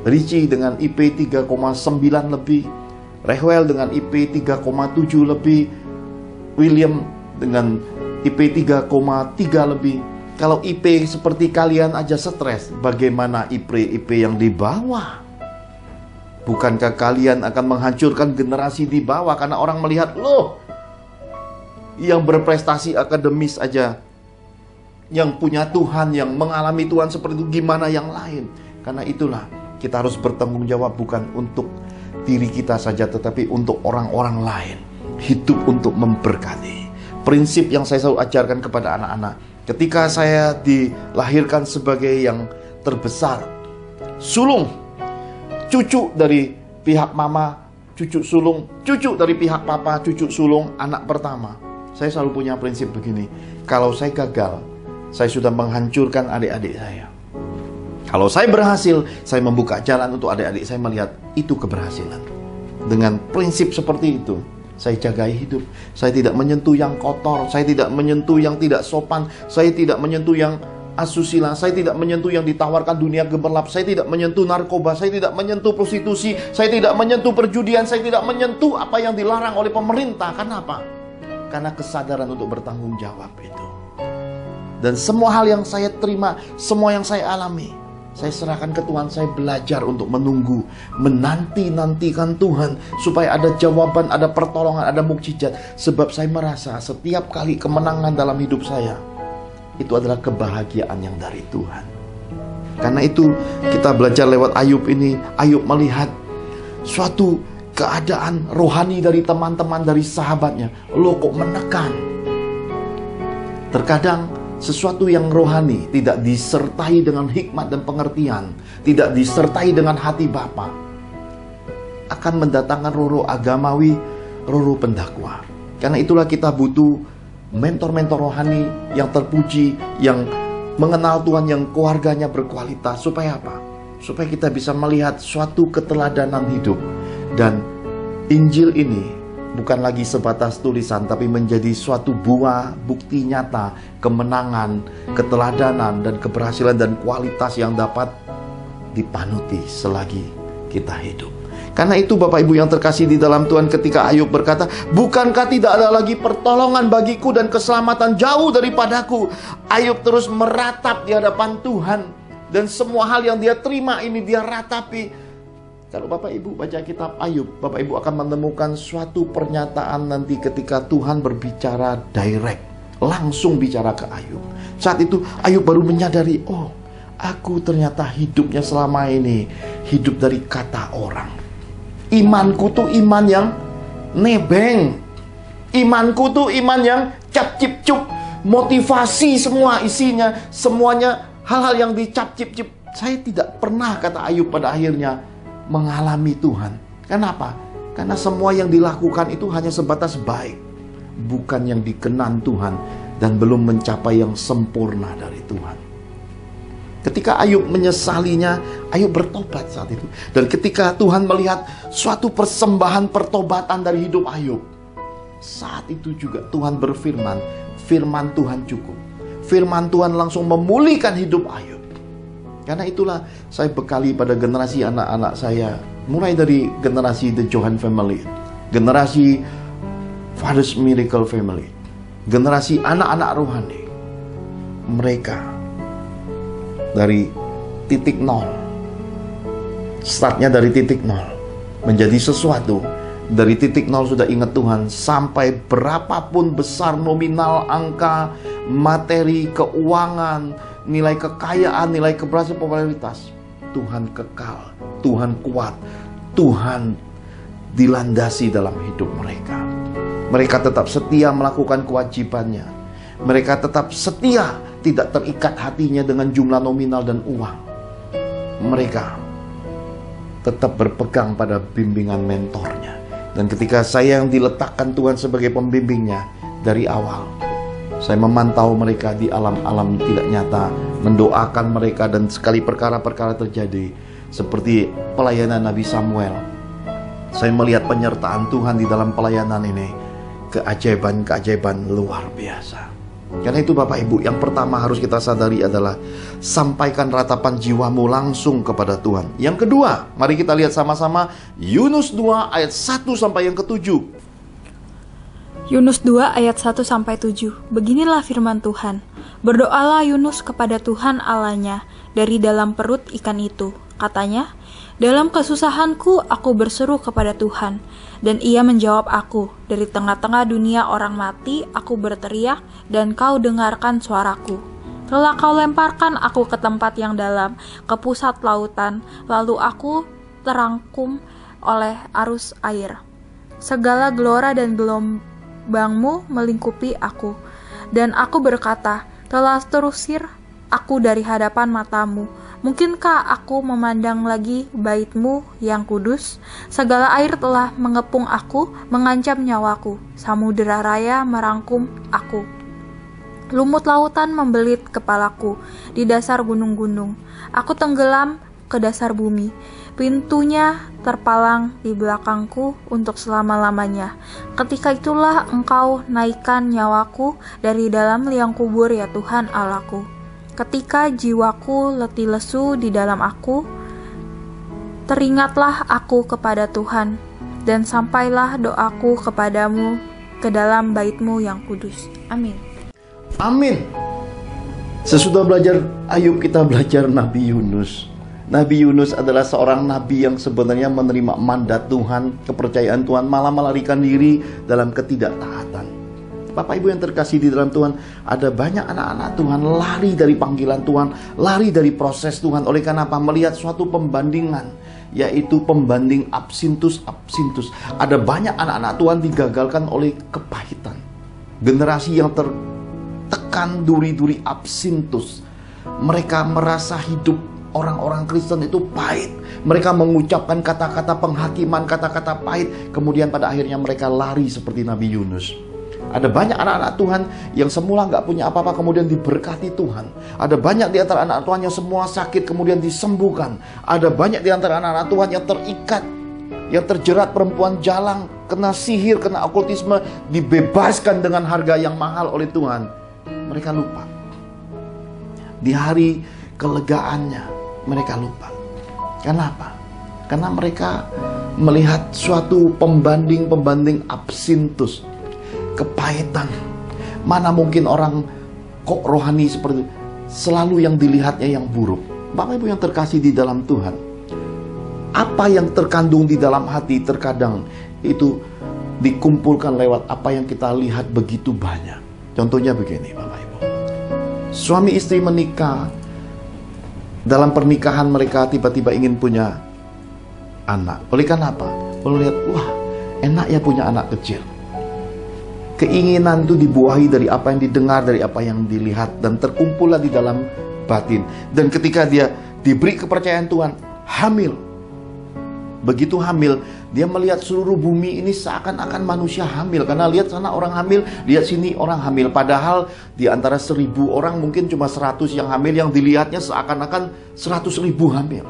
Richie dengan IP 3,9 lebih, Rehwel dengan IP 3,7 lebih, William dengan IP 3,3 lebih. Kalau IP seperti kalian aja stres, bagaimana IP yang di bawah? Bukankah kalian akan menghancurkan generasi di bawah? Karena orang melihat, loh, yang berprestasi akademis aja, yang punya Tuhan, yang mengalami Tuhan seperti itu, gimana yang lain? Karena itulah kita harus bertanggung jawab, bukan untuk diri kita saja, tetapi untuk orang-orang lain. Hidup untuk memberkati. Prinsip yang saya selalu ajarkan kepada anak-anak. Ketika saya dilahirkan sebagai yang terbesar, sulung, cucu dari pihak mama, cucu sulung, cucu dari pihak papa, cucu sulung, anak pertama. Saya selalu punya prinsip begini. Kalau saya gagal, saya sudah menghancurkan adik-adik saya. Kalau saya berhasil, saya membuka jalan untuk adik-adik saya melihat itu keberhasilan. Dengan prinsip seperti itu, saya jagai hidup. Saya tidak menyentuh yang kotor, saya tidak menyentuh yang tidak sopan, saya tidak menyentuh yang asusila, saya tidak menyentuh yang ditawarkan dunia gemerlap, saya tidak menyentuh narkoba, saya tidak menyentuh prostitusi, saya tidak menyentuh perjudian, saya tidak menyentuh apa yang dilarang oleh pemerintah. Kenapa? Karena kesadaran untuk bertanggung jawab itu. Dan semua hal yang saya terima, semua yang saya alami, saya serahkan ke Tuhan. Saya belajar untuk menunggu, menanti-nantikan Tuhan, supaya ada jawaban, ada pertolongan, ada mukjizat. Sebab saya merasa setiap kali kemenangan dalam hidup saya, itu adalah kebahagiaan yang dari Tuhan. Karena itu kita belajar lewat Ayub ini. Ayub melihat suatu keadaan rohani dari teman-teman, dari sahabatnya. Lo kok menekan? Terkadang sesuatu yang rohani tidak disertai dengan hikmat dan pengertian, tidak disertai dengan hati Bapa, akan mendatangkan roh-roh agamawi, roh-roh pendakwa. Karena itulah kita butuh mentor-mentor rohani yang terpuji, yang mengenal Tuhan, yang keluarganya berkualitas. Supaya apa? Supaya kita bisa melihat suatu keteladanan hidup. Dan Injil ini bukan lagi sebatas tulisan, tapi menjadi suatu buah bukti nyata, kemenangan, keteladanan, dan keberhasilan dan kualitas yang dapat dipanuti selagi kita hidup. Karena itu Bapak Ibu yang terkasih di dalam Tuhan, ketika Ayub berkata, bukankah tidak ada lagi pertolongan bagiku dan keselamatan jauh daripadaku? Ayub terus meratap di hadapan Tuhan, dan semua hal yang dia terima ini dia ratapi. Kalau Bapak Ibu baca kitab Ayub, Bapak Ibu akan menemukan suatu pernyataan nanti ketika Tuhan berbicara direct, langsung bicara ke Ayub. Saat itu Ayub baru menyadari, oh, aku ternyata hidupnya selama ini hidup dari kata orang. Imanku tuh iman yang nebeng. Imanku tuh iman yang cap cip cup. Motivasi semua isinya, semuanya hal-hal yang dicap cip cip. Saya tidak pernah, kata Ayub pada akhirnya, mengalami Tuhan. Kenapa? Karena semua yang dilakukan itu hanya sebatas baik, bukan yang dikenan Tuhan, dan belum mencapai yang sempurna dari Tuhan. Ketika Ayub menyesalinya, Ayub bertobat saat itu. Dan ketika Tuhan melihat suatu persembahan pertobatan dari hidup Ayub, saat itu juga Tuhan berfirman, firman Tuhan cukup. Firman Tuhan langsung memulihkan hidup Ayub. Karena itulah saya bekali pada generasi anak-anak saya, mulai dari generasi The Johan Family, generasi Father's Miracle Family, generasi anak-anak rohani. Mereka dari titik nol, startnya dari titik nol, menjadi sesuatu. Dari titik nol sudah ingat Tuhan, sampai berapapun besar nominal, angka, materi, keuangan, nilai kekayaan, nilai keberhasilan, popularitas, Tuhan kekal, Tuhan kuat, Tuhan dilandasi dalam hidup mereka. Mereka tetap setia melakukan kewajibannya. Mereka tetap setia, tidak terikat hatinya dengan jumlah nominal dan uang. Mereka tetap berpegang pada bimbingan mentornya. Dan ketika saya yang diletakkan Tuhan sebagai pembimbingnya dari awal, saya memantau mereka di alam-alam tidak nyata, mendoakan mereka, dan sekali perkara-perkara terjadi, seperti pelayanan Nabi Samuel, saya melihat penyertaan Tuhan di dalam pelayanan ini, keajaiban-keajaiban luar biasa. Karena itu Bapak Ibu, yang pertama harus kita sadari adalah sampaikan ratapan jiwamu langsung kepada Tuhan. Yang kedua, mari kita lihat sama-sama Yunus 2 ayat 1 sampai yang ke-7. Yunus 2 ayat 1 sampai 7. Beginilah firman Tuhan. Berdoalah Yunus kepada Tuhan Allahnya dari dalam perut ikan itu. Katanya, dalam kesusahanku aku berseru kepada Tuhan, dan Ia menjawab aku. Dari tengah-tengah dunia orang mati aku berteriak, dan Kau dengarkan suaraku. Telah Kau lemparkan aku ke tempat yang dalam, ke pusat lautan, lalu aku terangkum oleh arus air. Segala gelora dan gelombangmu melingkupi aku, dan aku berkata, telah terusir aku dari hadapan matamu. Mungkinkah aku memandang lagi bait-Mu yang kudus? Segala air telah mengepung aku, mengancam nyawaku. Samudera raya merangkum aku. Lumut lautan membelit kepalaku di dasar gunung-gunung. Aku tenggelam ke dasar bumi. Pintunya terpalang di belakangku untuk selama-lamanya. Ketika itulah Engkau naikkan nyawaku dari dalam liang kubur, ya Tuhan Allahku. Ketika jiwaku letih lesu di dalam aku, teringatlah aku kepada Tuhan, dan sampailah doaku kepadamu ke dalam bait-Mu yang kudus. Amin. Amin. Sesudah belajar Ayub, kita belajar Nabi Yunus. Nabi Yunus adalah seorang nabi yang sebenarnya menerima mandat Tuhan, kepercayaan Tuhan, malah melarikan diri dalam ketidaktaatan. Bapak Ibu yang terkasih di dalam Tuhan, ada banyak anak-anak Tuhan lari dari panggilan Tuhan, lari dari proses Tuhan. Oleh karena apa? Melihat suatu pembandingan, yaitu pembanding absintus. Ada banyak anak-anak Tuhan digagalkan oleh kepahitan. Generasi yang tertekan duri-duri absintus. Mereka merasa hidup orang-orang Kristen itu pahit. Mereka mengucapkan kata-kata penghakiman, kata-kata pahit. Kemudian pada akhirnya mereka lari seperti Nabi Yunus. Ada banyak anak-anak Tuhan yang semula nggak punya apa-apa, kemudian diberkati Tuhan. Ada banyak di antara anak Tuhan yang semua sakit, kemudian disembuhkan. Ada banyak di antara anak-anak Tuhan yang terikat, yang terjerat perempuan jalang, kena sihir, kena okultisme, dibebaskan dengan harga yang mahal oleh Tuhan. Mereka lupa. Di hari kelegaannya, mereka lupa. Kenapa? Karena mereka melihat suatu pembanding absintus. Kepahitan. Mana mungkin orang kok rohani seperti itu, selalu yang dilihatnya yang buruk. Bapak Ibu yang terkasih di dalam Tuhan, apa yang terkandung di dalam hati terkadang itu dikumpulkan lewat apa yang kita lihat begitu banyak. Contohnya begini Bapak Ibu, suami istri menikah, dalam pernikahan mereka tiba-tiba ingin punya anak. Oleh karena apa? Oleh lihat, wah enak ya punya anak kecil. Keinginan itu dibuahi dari apa yang didengar, dari apa yang dilihat, dan terkumpullah di dalam batin. Dan ketika dia diberi kepercayaan Tuhan, hamil. Begitu hamil, dia melihat seluruh bumi ini seakan-akan manusia hamil. Karena lihat sana orang hamil, lihat sini orang hamil. Padahal di antara 1000 orang mungkin cuma 100 yang hamil, yang dilihatnya seakan-akan 100.000 hamil.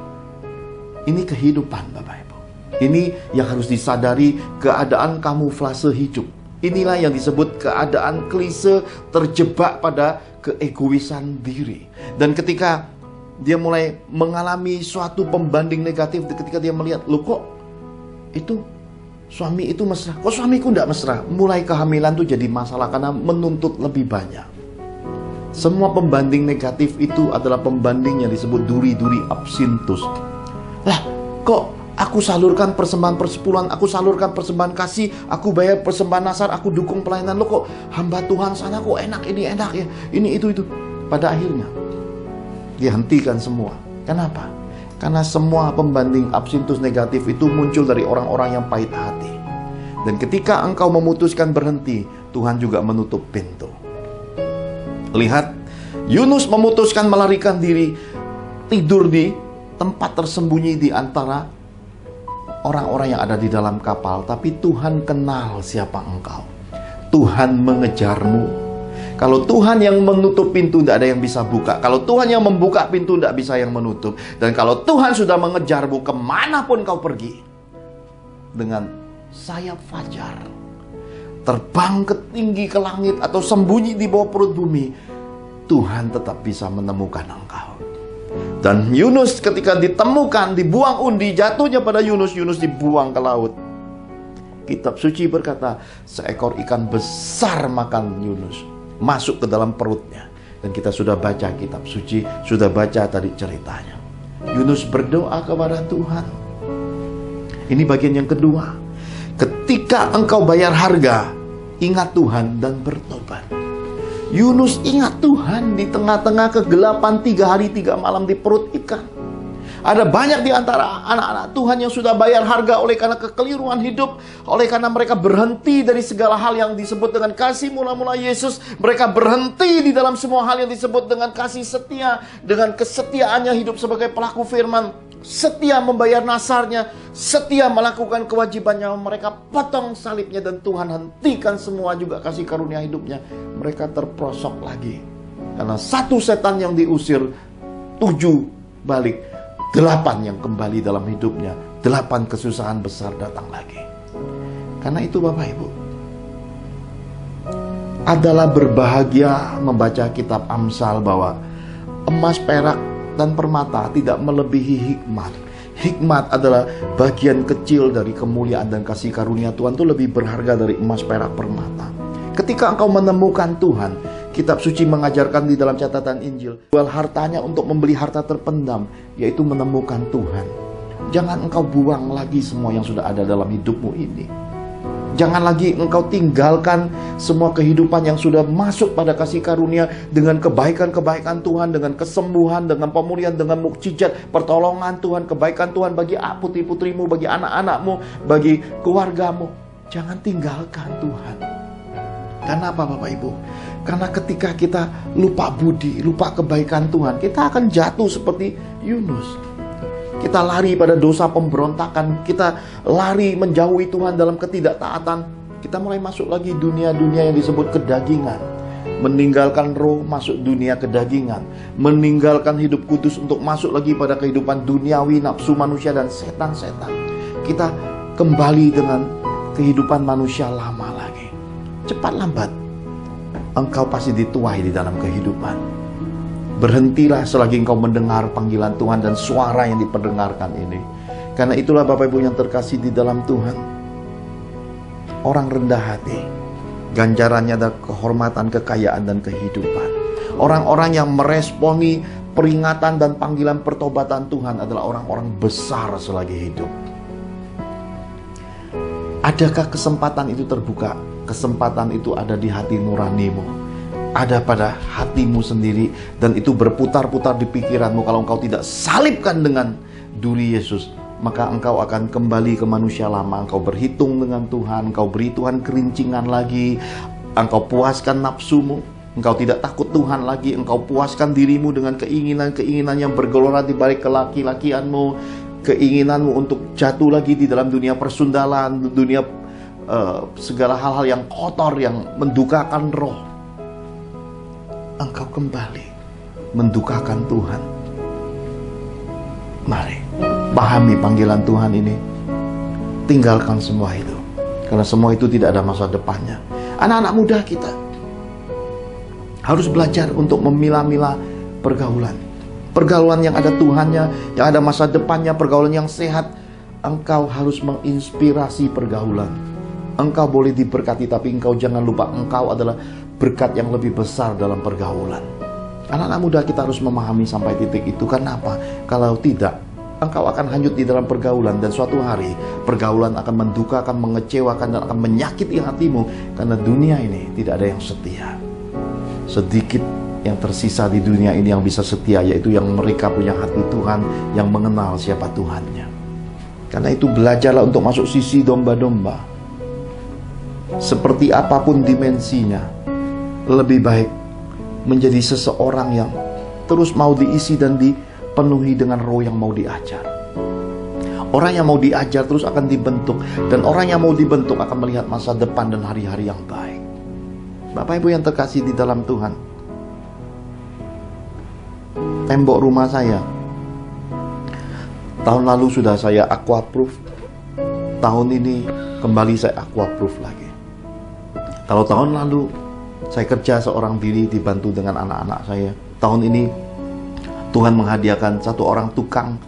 Ini kehidupan Bapak Ibu. Ini yang harus disadari, keadaan kamuflase hidup. Inilah yang disebut keadaan klise, terjebak pada keegoisan diri. Dan ketika dia mulai mengalami suatu pembanding negatif, ketika dia melihat, loh kok itu suami itu mesra, kok suamiku tidak mesra. Mulai kehamilan itu jadi masalah karena menuntut lebih banyak. Semua pembanding negatif itu adalah pembanding yang disebut duri-duri absintus. Lah kok aku salurkan persembahan persepuluhan, aku salurkan persembahan kasih, aku bayar persembahan nasar, aku dukung pelayanan. Lo kok hamba Tuhan sana kok enak, ini enak ya, ini itu. Pada akhirnya dihentikan semua. Kenapa? Karena semua pembanding absintus negatif itu muncul dari orang-orang yang pahit hati. Dan ketika engkau memutuskan berhenti, Tuhan juga menutup pintu. Lihat, Yunus memutuskan melarikan diri, tidur di tempat tersembunyi di antara orang-orang yang ada di dalam kapal. Tapi Tuhan kenal siapa engkau. Tuhan mengejarmu. Kalau Tuhan yang menutup pintu, tidak ada yang bisa buka. Kalau Tuhan yang membuka pintu, tidak bisa yang menutup. Dan kalau Tuhan sudah mengejarmu, kemanapun kau pergi, dengan sayap fajar, terbang ke tinggi ke langit atau sembunyi di bawah perut bumi, Tuhan tetap bisa menemukan engkau. Dan Yunus ketika ditemukan, dibuang undi, jatuhnya pada Yunus dibuang ke laut. Kitab suci berkata, seekor ikan besar makan Yunus, masuk ke dalam perutnya. Dan kita sudah baca kitab suci, sudah baca tadi ceritanya. Yunus berdoa kepada Tuhan. Ini bagian yang kedua. Ketika engkau bayar harga, ingat Tuhan dan bertobat. Yunus ingat Tuhan di tengah-tengah kegelapan 3 hari 3 malam di perut ikan. Ada banyak di antara anak-anak Tuhan yang sudah bayar harga oleh karena kekeliruan hidup, oleh karena mereka berhenti dari segala hal yang disebut dengan kasih mula-mula Yesus. Mereka berhenti di dalam semua hal yang disebut dengan kasih setia, dengan kesetiaannya hidup sebagai pelaku firman, setia membayar nasarnya, setia melakukan kewajibannya. Mereka potong salibnya dan Tuhan hentikan semua juga kasih karunia hidupnya. Mereka terprosok lagi karena satu setan yang diusir, 7 balik, 8 yang kembali dalam hidupnya, 8 kesusahan besar datang lagi. Karena itu Bapak Ibu, adalah berbahagia membaca kitab Amsal bahwa emas, perak, dan permata tidak melebihi hikmat. Hikmat adalah bagian kecil dari kemuliaan dan kasih karunia Tuhan, itu lebih berharga dari emas, perak, permata. Ketika engkau menemukan Tuhan, kitab suci mengajarkan di dalam catatan Injil, jual hartanya untuk membeli harta terpendam, yaitu menemukan Tuhan. Jangan engkau buang lagi semua yang sudah ada dalam hidupmu ini. Jangan lagi engkau tinggalkan semua kehidupan yang sudah masuk pada kasih karunia dengan kebaikan-kebaikan Tuhan, dengan kesembuhan, dengan pemulihan, dengan mukjizat, pertolongan Tuhan, kebaikan Tuhan bagi putri-putrimu, bagi anak-anakmu, bagi keluargamu. Jangan tinggalkan Tuhan. Karena apa Bapak Ibu? Karena ketika kita lupa budi, lupa kebaikan Tuhan, kita akan jatuh seperti Yunus. Kita lari pada dosa pemberontakan, kita lari menjauhi Tuhan dalam ketidaktaatan. Kita mulai masuk lagi dunia-dunia yang disebut kedagingan. Meninggalkan roh, masuk dunia kedagingan. Meninggalkan hidup kudus untuk masuk lagi pada kehidupan duniawi, nafsu manusia dan setan-setan. Kita kembali dengan kehidupan manusia lama lagi. Cepat lambat engkau pasti dituai di dalam kehidupan. Berhentilah selagi engkau mendengar panggilan Tuhan dan suara yang diperdengarkan ini. Karena itulah Bapak Ibu yang terkasih di dalam Tuhan, orang rendah hati, ganjarannya adalah kehormatan, kekayaan, dan kehidupan. Orang-orang yang meresponi peringatan dan panggilan pertobatan Tuhan adalah orang-orang besar selagi hidup. Adakah kesempatan itu terbuka? Kesempatan itu ada di hati nuranimu, ada pada hatimu sendiri, dan itu berputar-putar di pikiranmu. Kalau engkau tidak salibkan dengan duri Yesus, maka engkau akan kembali ke manusia lama. Engkau berhitung dengan Tuhan, engkau beri Tuhan kerincingan lagi, engkau puaskan nafsumu, engkau tidak takut Tuhan lagi, engkau puaskan dirimu dengan keinginan-keinginan yang bergelora di balik kelaki-lakianmu, keinginanmu untuk jatuh lagi di dalam dunia persundalan, dunia segala hal-hal yang kotor, yang mendukakan roh. Engkau kembali mendukakan Tuhan. Mari pahami panggilan Tuhan ini, tinggalkan semua itu, karena semua itu tidak ada masa depannya. Anak-anak muda kita harus belajar untuk memilah-milah pergaulan. Pergaulan yang ada Tuhannya, yang ada masa depannya, pergaulan yang sehat. Engkau harus menginspirasi pergaulan. Engkau boleh diberkati, tapi engkau jangan lupa engkau adalah berkat yang lebih besar dalam pergaulan. Anak-anak muda kita harus memahami sampai titik itu. Karena apa? Kalau tidak, engkau akan hanyut di dalam pergaulan, dan suatu hari pergaulan akan mendukakan, mengecewakan, dan akan menyakiti hatimu. Karena dunia ini tidak ada yang setia. Sedikit yang tersisa di dunia ini yang bisa setia, yaitu yang mereka punya hati Tuhan, yang mengenal siapa Tuhannya. Karena itu belajarlah untuk masuk sisi domba-domba. Seperti apapun dimensinya, lebih baik menjadi seseorang yang terus mau diisi dan dipenuhi dengan roh yang mau diajar. Orang yang mau diajar terus akan dibentuk, dan orang yang mau dibentuk akan melihat masa depan dan hari-hari yang baik. Bapak Ibu yang terkasih di dalam Tuhan, tembok rumah saya tahun lalu sudah saya aquaproof. Tahun ini kembali saya aquaproof lagi. Kalau tahun lalu saya kerja seorang diri dibantu dengan anak-anak saya, tahun ini Tuhan menghadiahkan satu orang tukang,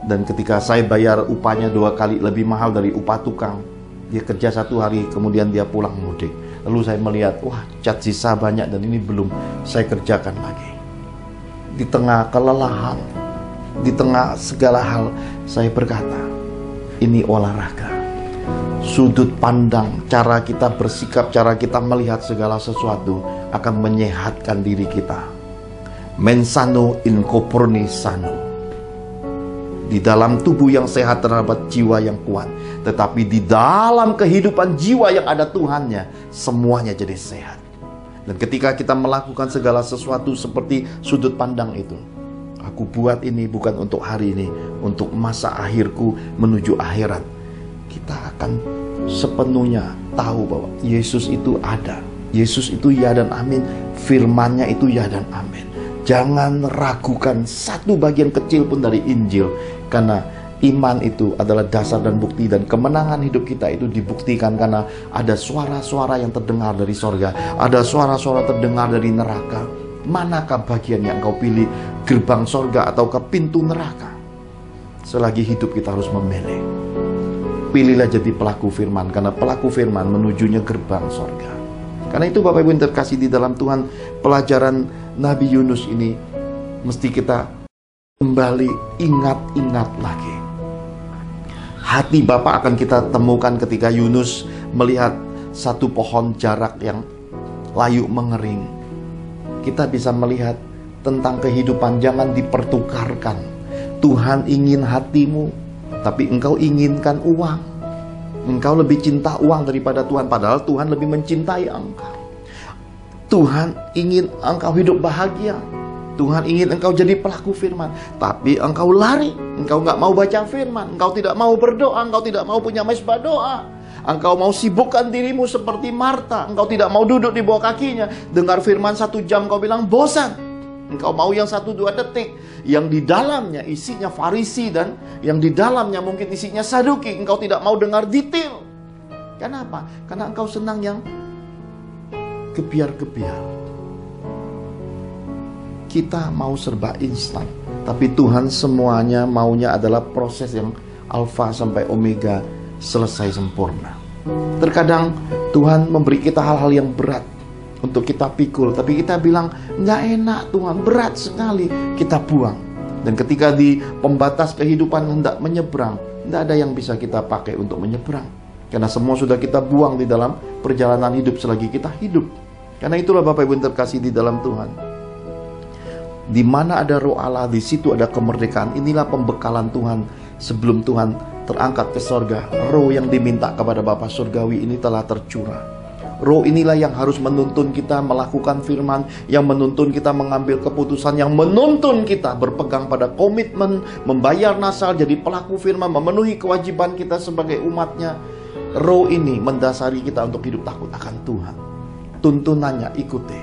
dan ketika saya bayar upahnya 2 kali lebih mahal dari upah tukang, dia kerja 1 hari kemudian dia pulang mudik. Lalu saya melihat, wah, cat sisa banyak dan ini belum saya kerjakan lagi. Di tengah kelelahan, di tengah segala hal, saya berkata, ini olahraga. Sudut pandang, cara kita bersikap, cara kita melihat segala sesuatu akan menyehatkan diri kita. Mens sano in corpore sano. Di dalam tubuh yang sehat terdapat jiwa yang kuat. Tetapi di dalam kehidupan jiwa yang ada Tuhannya, semuanya jadi sehat. Dan ketika kita melakukan segala sesuatu seperti sudut pandang itu, aku buat ini bukan untuk hari ini, untuk masa akhirku menuju akhirat. Kita akan sepenuhnya tahu bahwa Yesus itu ada. Yesus itu ya dan amin. Firman-Nya itu ya dan amin. Jangan ragukan satu bagian kecil pun dari Injil. Karena iman itu adalah dasar dan bukti, dan kemenangan hidup kita itu dibuktikan karena ada suara-suara yang terdengar dari sorga, ada suara-suara terdengar dari neraka. Manakah bagian yang engkau pilih, gerbang sorga atau ke pintu neraka? Selagi hidup kita harus memilih. Pilihlah jadi pelaku firman, karena pelaku firman menujunya gerbang sorga. Karena itu Bapak Ibu yang terkasih di dalam Tuhan, pelajaran Nabi Yunus ini mesti kita kembali ingat-ingat lagi. Hati Bapa akan kita temukan ketika Yunus melihat satu pohon jarak yang layu mengering. Kita bisa melihat tentang kehidupan, jangan dipertukarkan. Tuhan ingin hatimu, tapi engkau inginkan uang. Engkau lebih cinta uang daripada Tuhan, padahal Tuhan lebih mencintai engkau. Tuhan ingin engkau hidup bahagia. Tuhan ingin engkau jadi pelaku firman, tapi engkau lari. Engkau gak mau baca firman, engkau tidak mau berdoa, engkau tidak mau punya mezbah doa. Engkau mau sibukkan dirimu seperti Marta. Engkau tidak mau duduk di bawah kakinya. Dengar firman 1 jam, engkau bilang bosan. Engkau mau yang 1-2 detik, yang di dalamnya isinya Farisi, dan yang di dalamnya mungkin isinya Saduki. Engkau tidak mau dengar detail. Kenapa? Karena engkau senang yang gebiar-gebiar. Kita mau serba instan, tapi Tuhan semuanya maunya adalah proses yang alfa sampai omega selesai sempurna. Terkadang Tuhan memberi kita hal-hal yang berat untuk kita pikul, tapi kita bilang nggak enak Tuhan, berat sekali, kita buang. Dan ketika di pembatas kehidupan hendak menyeberang, nggak ada yang bisa kita pakai untuk menyeberang, karena semua sudah kita buang di dalam perjalanan hidup selagi kita hidup. Karena itulah Bapak Ibu yang terkasih di dalam Tuhan, di mana ada roh Allah, di situ ada kemerdekaan. Inilah pembekalan Tuhan sebelum Tuhan terangkat ke sorga. Roh yang diminta kepada Bapa Surgawi ini telah tercurah. Roh inilah yang harus menuntun kita melakukan firman, yang menuntun kita mengambil keputusan, yang menuntun kita berpegang pada komitmen, membayar nasal, jadi pelaku firman, memenuhi kewajiban kita sebagai umatnya. Roh ini mendasari kita untuk hidup takut akan Tuhan. Tuntunannya ikuti,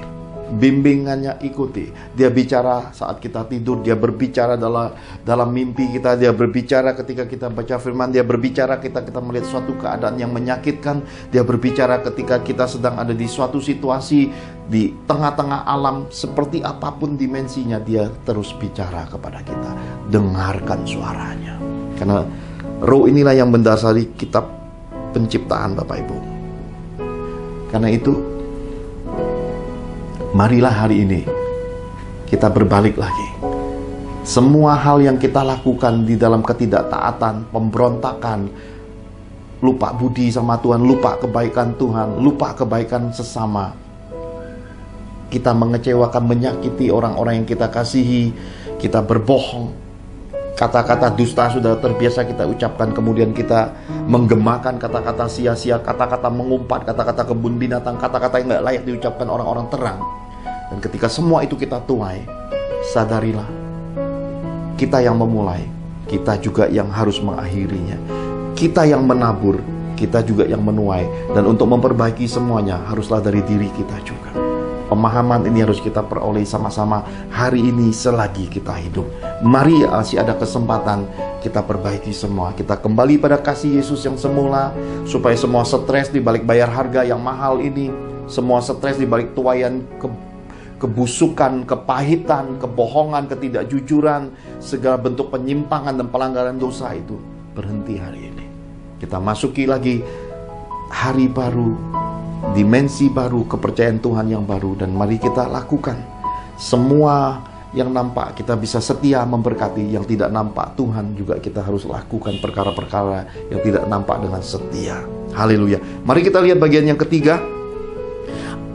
bimbingannya ikuti. Dia bicara saat kita tidur, dia berbicara dalam mimpi kita, dia berbicara ketika kita baca firman, dia berbicara kita melihat suatu keadaan yang menyakitkan, dia berbicara ketika kita sedang ada di suatu situasi di tengah-tengah alam, seperti apapun dimensinya, dia terus bicara kepada kita. Dengarkan suaranya, karena roh inilah yang mendasari kitab penciptaan Bapak Ibu. Karena itu marilah hari ini kita berbalik lagi. Semua hal yang kita lakukan di dalam ketidaktaatan, pemberontakan, lupa budi sama Tuhan, lupa kebaikan Tuhan, lupa kebaikan sesama, kita mengecewakan, menyakiti orang-orang yang kita kasihi, kita berbohong, kata-kata dusta sudah terbiasa kita ucapkan, kemudian kita menggemakan kata-kata sia-sia, kata-kata mengumpat, kata-kata kebun binatang, kata-kata yang gak layak diucapkan orang-orang terang. Dan ketika semua itu kita tuai, sadarilah, kita yang memulai, kita juga yang harus mengakhirinya. Kita yang menabur, kita juga yang menuai. Dan untuk memperbaiki semuanya, haruslah dari diri kita juga. Pemahaman ini harus kita peroleh sama-sama hari ini selagi kita hidup. Mari masih ada kesempatan kita perbaiki semua. Kita kembali pada kasih Yesus yang semula, supaya semua stres di balik bayar harga yang mahal ini semua stres di balik tuaian kebusukan, kepahitan, kebohongan, ketidakjujuran, segala bentuk penyimpangan dan pelanggaran dosa itu berhenti hari ini. Kita masuki lagi hari baru, dimensi baru, kepercayaan Tuhan yang baru, dan mari kita lakukan semua yang nampak. Kita bisa setia memberkati, yang tidak nampak Tuhan juga kita harus lakukan perkara-perkara yang tidak nampak dengan setia. Haleluya. Mari kita lihat bagian yang ketiga,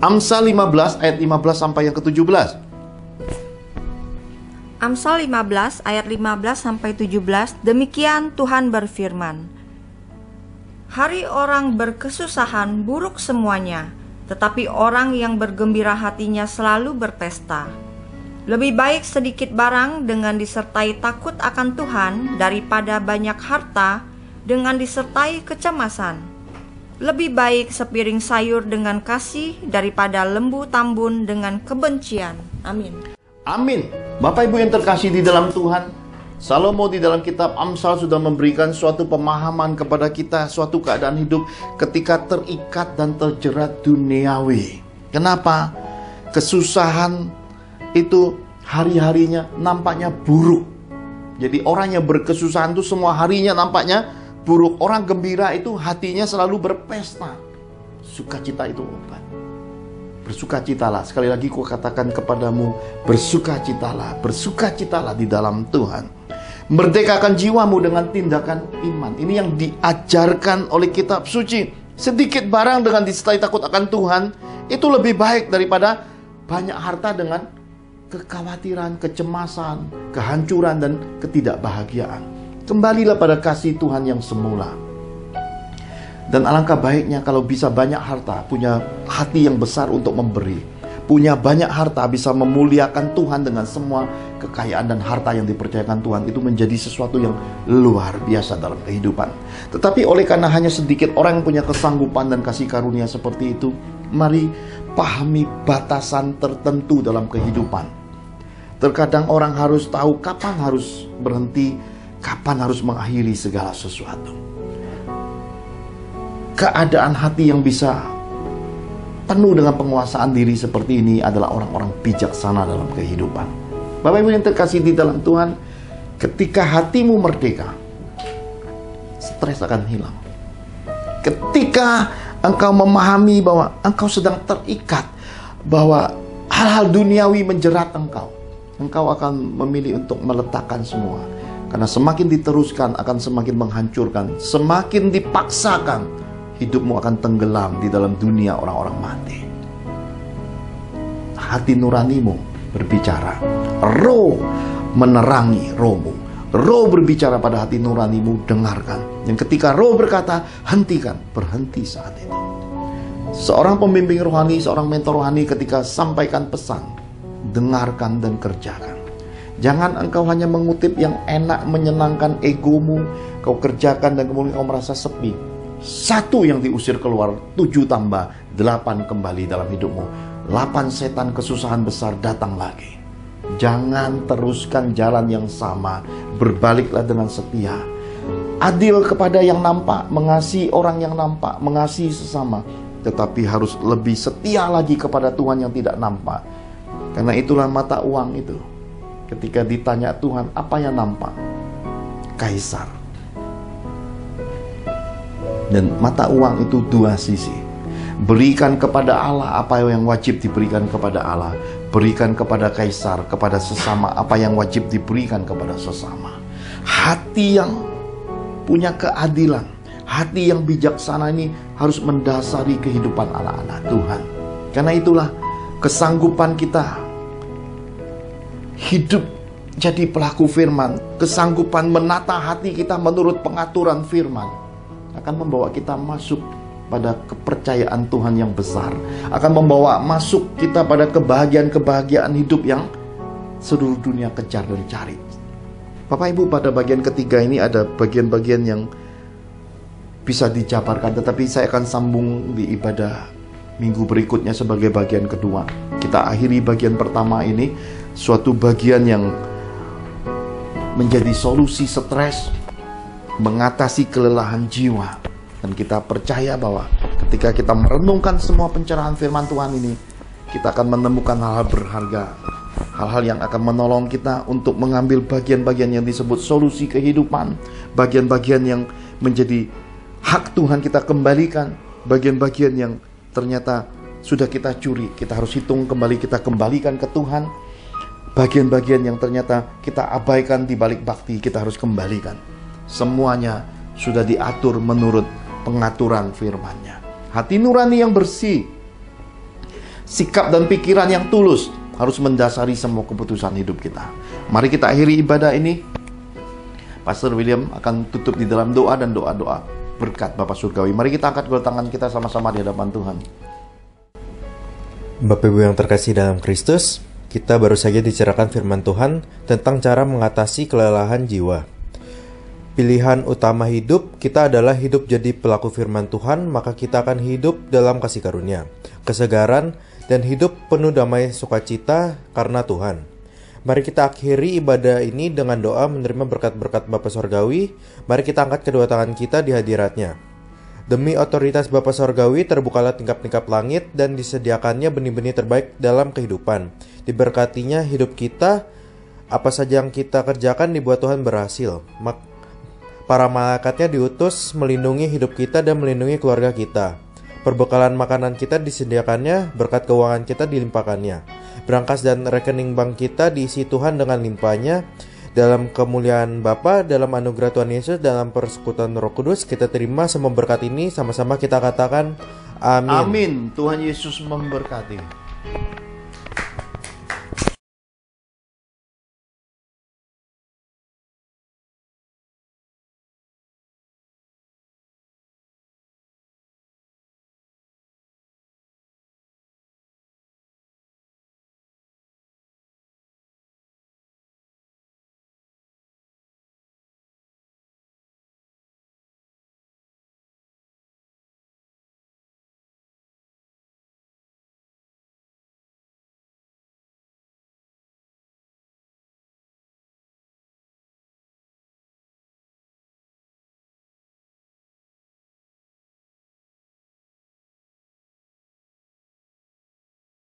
Amsal 15 ayat 15 sampai yang ke-17. Amsal 15 ayat 15 sampai 17, demikian Tuhan berfirman. Hari orang berkesusahan buruk semuanya, tetapi orang yang bergembira hatinya selalu berpesta. Lebih baik sedikit barang dengan disertai takut akan Tuhan daripada banyak harta dengan disertai kecemasan. Lebih baik sepiring sayur dengan kasih daripada lembu tambun dengan kebencian. Amin. Amin. Bapak Ibu yang terkasih di dalam Tuhan, Salomo di dalam kitab Amsal sudah memberikan suatu pemahaman kepada kita, suatu keadaan hidup ketika terikat dan terjerat duniawi. Kenapa? Kesusahan itu hari-harinya nampaknya buruk. Jadi orang yang berkesusahan itu semua harinya nampaknya buruk. Orang gembira itu hatinya selalu berpesta. Sukacita itu obat. Bersukacitalah. Sekali lagi ku katakan kepadamu, bersukacitalah. Bersukacitalah di dalam Tuhan. Merdekakan jiwamu dengan tindakan iman. Ini yang diajarkan oleh kitab suci. Sedikit barang dengan disertai takut akan Tuhan, itu lebih baik daripada banyak harta dengan kekhawatiran, kecemasan, kehancuran, dan ketidakbahagiaan. Kembalilah pada kasih Tuhan yang semula. Dan alangkah baiknya kalau bisa banyak harta, punya hati yang besar untuk memberi. Punya banyak harta, bisa memuliakan Tuhan dengan semua kekayaan dan harta yang dipercayakan Tuhan. Itu menjadi sesuatu yang luar biasa dalam kehidupan. Tetapi oleh karena hanya sedikit orang yang punya kesanggupan dan kasih karunia seperti itu, mari pahami batasan tertentu dalam kehidupan. Terkadang orang harus tahu kapan harus berhenti, kapan harus mengakhiri segala sesuatu. Keadaan hati yang bisa penuh dengan penguasaan diri seperti ini adalah orang-orang bijaksana dalam kehidupan. Bapak Ibu yang terkasih di dalam Tuhan, ketika hatimu merdeka, stres akan hilang. Ketika engkau memahami bahwa engkau sedang terikat, bahwa hal-hal duniawi menjerat engkau, engkau akan memilih untuk meletakkan semua. Karena semakin diteruskan akan semakin menghancurkan. Semakin dipaksakan, hidupmu akan tenggelam di dalam dunia orang-orang mati. Hati nuranimu berbicara. Roh menerangi rohmu. Roh berbicara pada hati nuranimu, dengarkan. Dan ketika roh berkata, hentikan, berhenti saat itu. Seorang pembimbing rohani, seorang mentor rohani ketika sampaikan pesan, dengarkan dan kerjakan. Jangan engkau hanya mengutip yang enak, menyenangkan egomu, kau kerjakan dan kemudian kau merasa sepi. 1 yang diusir keluar, 7 tambah 8 kembali dalam hidupmu. 8 setan kesusahan besar datang lagi. Jangan teruskan jalan yang sama, berbaliklah dengan setia. Adil kepada yang nampak, mengasihi orang yang nampak, mengasihi sesama. Tetapi harus lebih setia lagi kepada Tuhan yang tidak nampak. Karena itulah mata uang itu. Ketika ditanya Tuhan, apa yang nampak? Kaisar. Dan mata uang itu 2 sisi. Berikan kepada Allah apa yang wajib diberikan kepada Allah. Berikan kepada kaisar, kepada sesama apa yang wajib diberikan kepada sesama. Hati yang punya keadilan, hati yang bijaksana ini harus mendasari kehidupan anak-anak Tuhan. Karena itulah kesanggupan kita hidup jadi pelaku firman, kesanggupan menata hati kita menurut pengaturan firman akan membawa kita masuk pada kepercayaan Tuhan yang besar, akan membawa masuk kita pada kebahagiaan-kebahagiaan hidup yang seluruh dunia kejar dan cari. Bapak Ibu, pada bagian ketiga ini ada bagian-bagian yang bisa dijabarkan, tetapi saya akan sambung di ibadah minggu berikutnya sebagai bagian kedua. Kita akhiri bagian pertama ini, suatu bagian yang menjadi solusi stres, mengatasi kelelahan jiwa. Dan kita percaya bahwa Ketika kita merenungkan semua pencerahan firman Tuhan ini, kita akan menemukan hal-hal berharga, hal-hal yang akan menolong kita untuk mengambil bagian-bagian yang disebut solusi kehidupan, bagian-bagian yang menjadi hak Tuhan kita kembalikan, bagian-bagian yang ternyata sudah kita curi, kita harus hitung kembali, kita kembalikan ke Tuhan. Bagian-bagian yang ternyata kita abaikan di balik bakti, kita harus kembalikan. Semuanya sudah diatur menurut pengaturan firman-Nya. Hati nurani yang bersih, sikap dan pikiran yang tulus harus mendasari semua keputusan hidup kita. Mari kita akhiri ibadah ini. Pastor William akan tutup di dalam doa dan doa-doa berkat Bapa Surgawi. Mari kita angkat kedua tangan kita sama-sama di hadapan Tuhan. Bapak Ibu yang terkasih dalam Kristus, kita baru saja dicerahkan firman Tuhan tentang cara mengatasi kelelahan jiwa. Pilihan utama hidup kita adalah hidup jadi pelaku firman Tuhan, maka kita akan hidup dalam kasih karunia, kesegaran, dan hidup penuh damai sukacita karena Tuhan. Mari kita akhiri ibadah ini dengan doa menerima berkat-berkat Bapa Sorgawi. Mari kita angkat kedua tangan kita di hadirat-Nya. Demi otoritas Bapa Sorgawi, terbukalah tingkap-tingkap langit dan disediakannya benih-benih terbaik dalam kehidupan. Diberkatinya hidup kita, apa saja yang kita kerjakan dibuat Tuhan berhasil. Para malaikatnya diutus melindungi hidup kita dan melindungi keluarga kita. Perbekalan makanan kita disediakannya, berkat keuangan kita dilimpahkannya. Brankas dan rekening bank kita diisi Tuhan dengan limpahnya. Dalam kemuliaan Bapa, dalam anugerah Tuhan Yesus, dalam persekutuan Roh Kudus, kita terima semua berkat ini. Sama-sama kita katakan amin. Amin. Tuhan Yesus memberkati.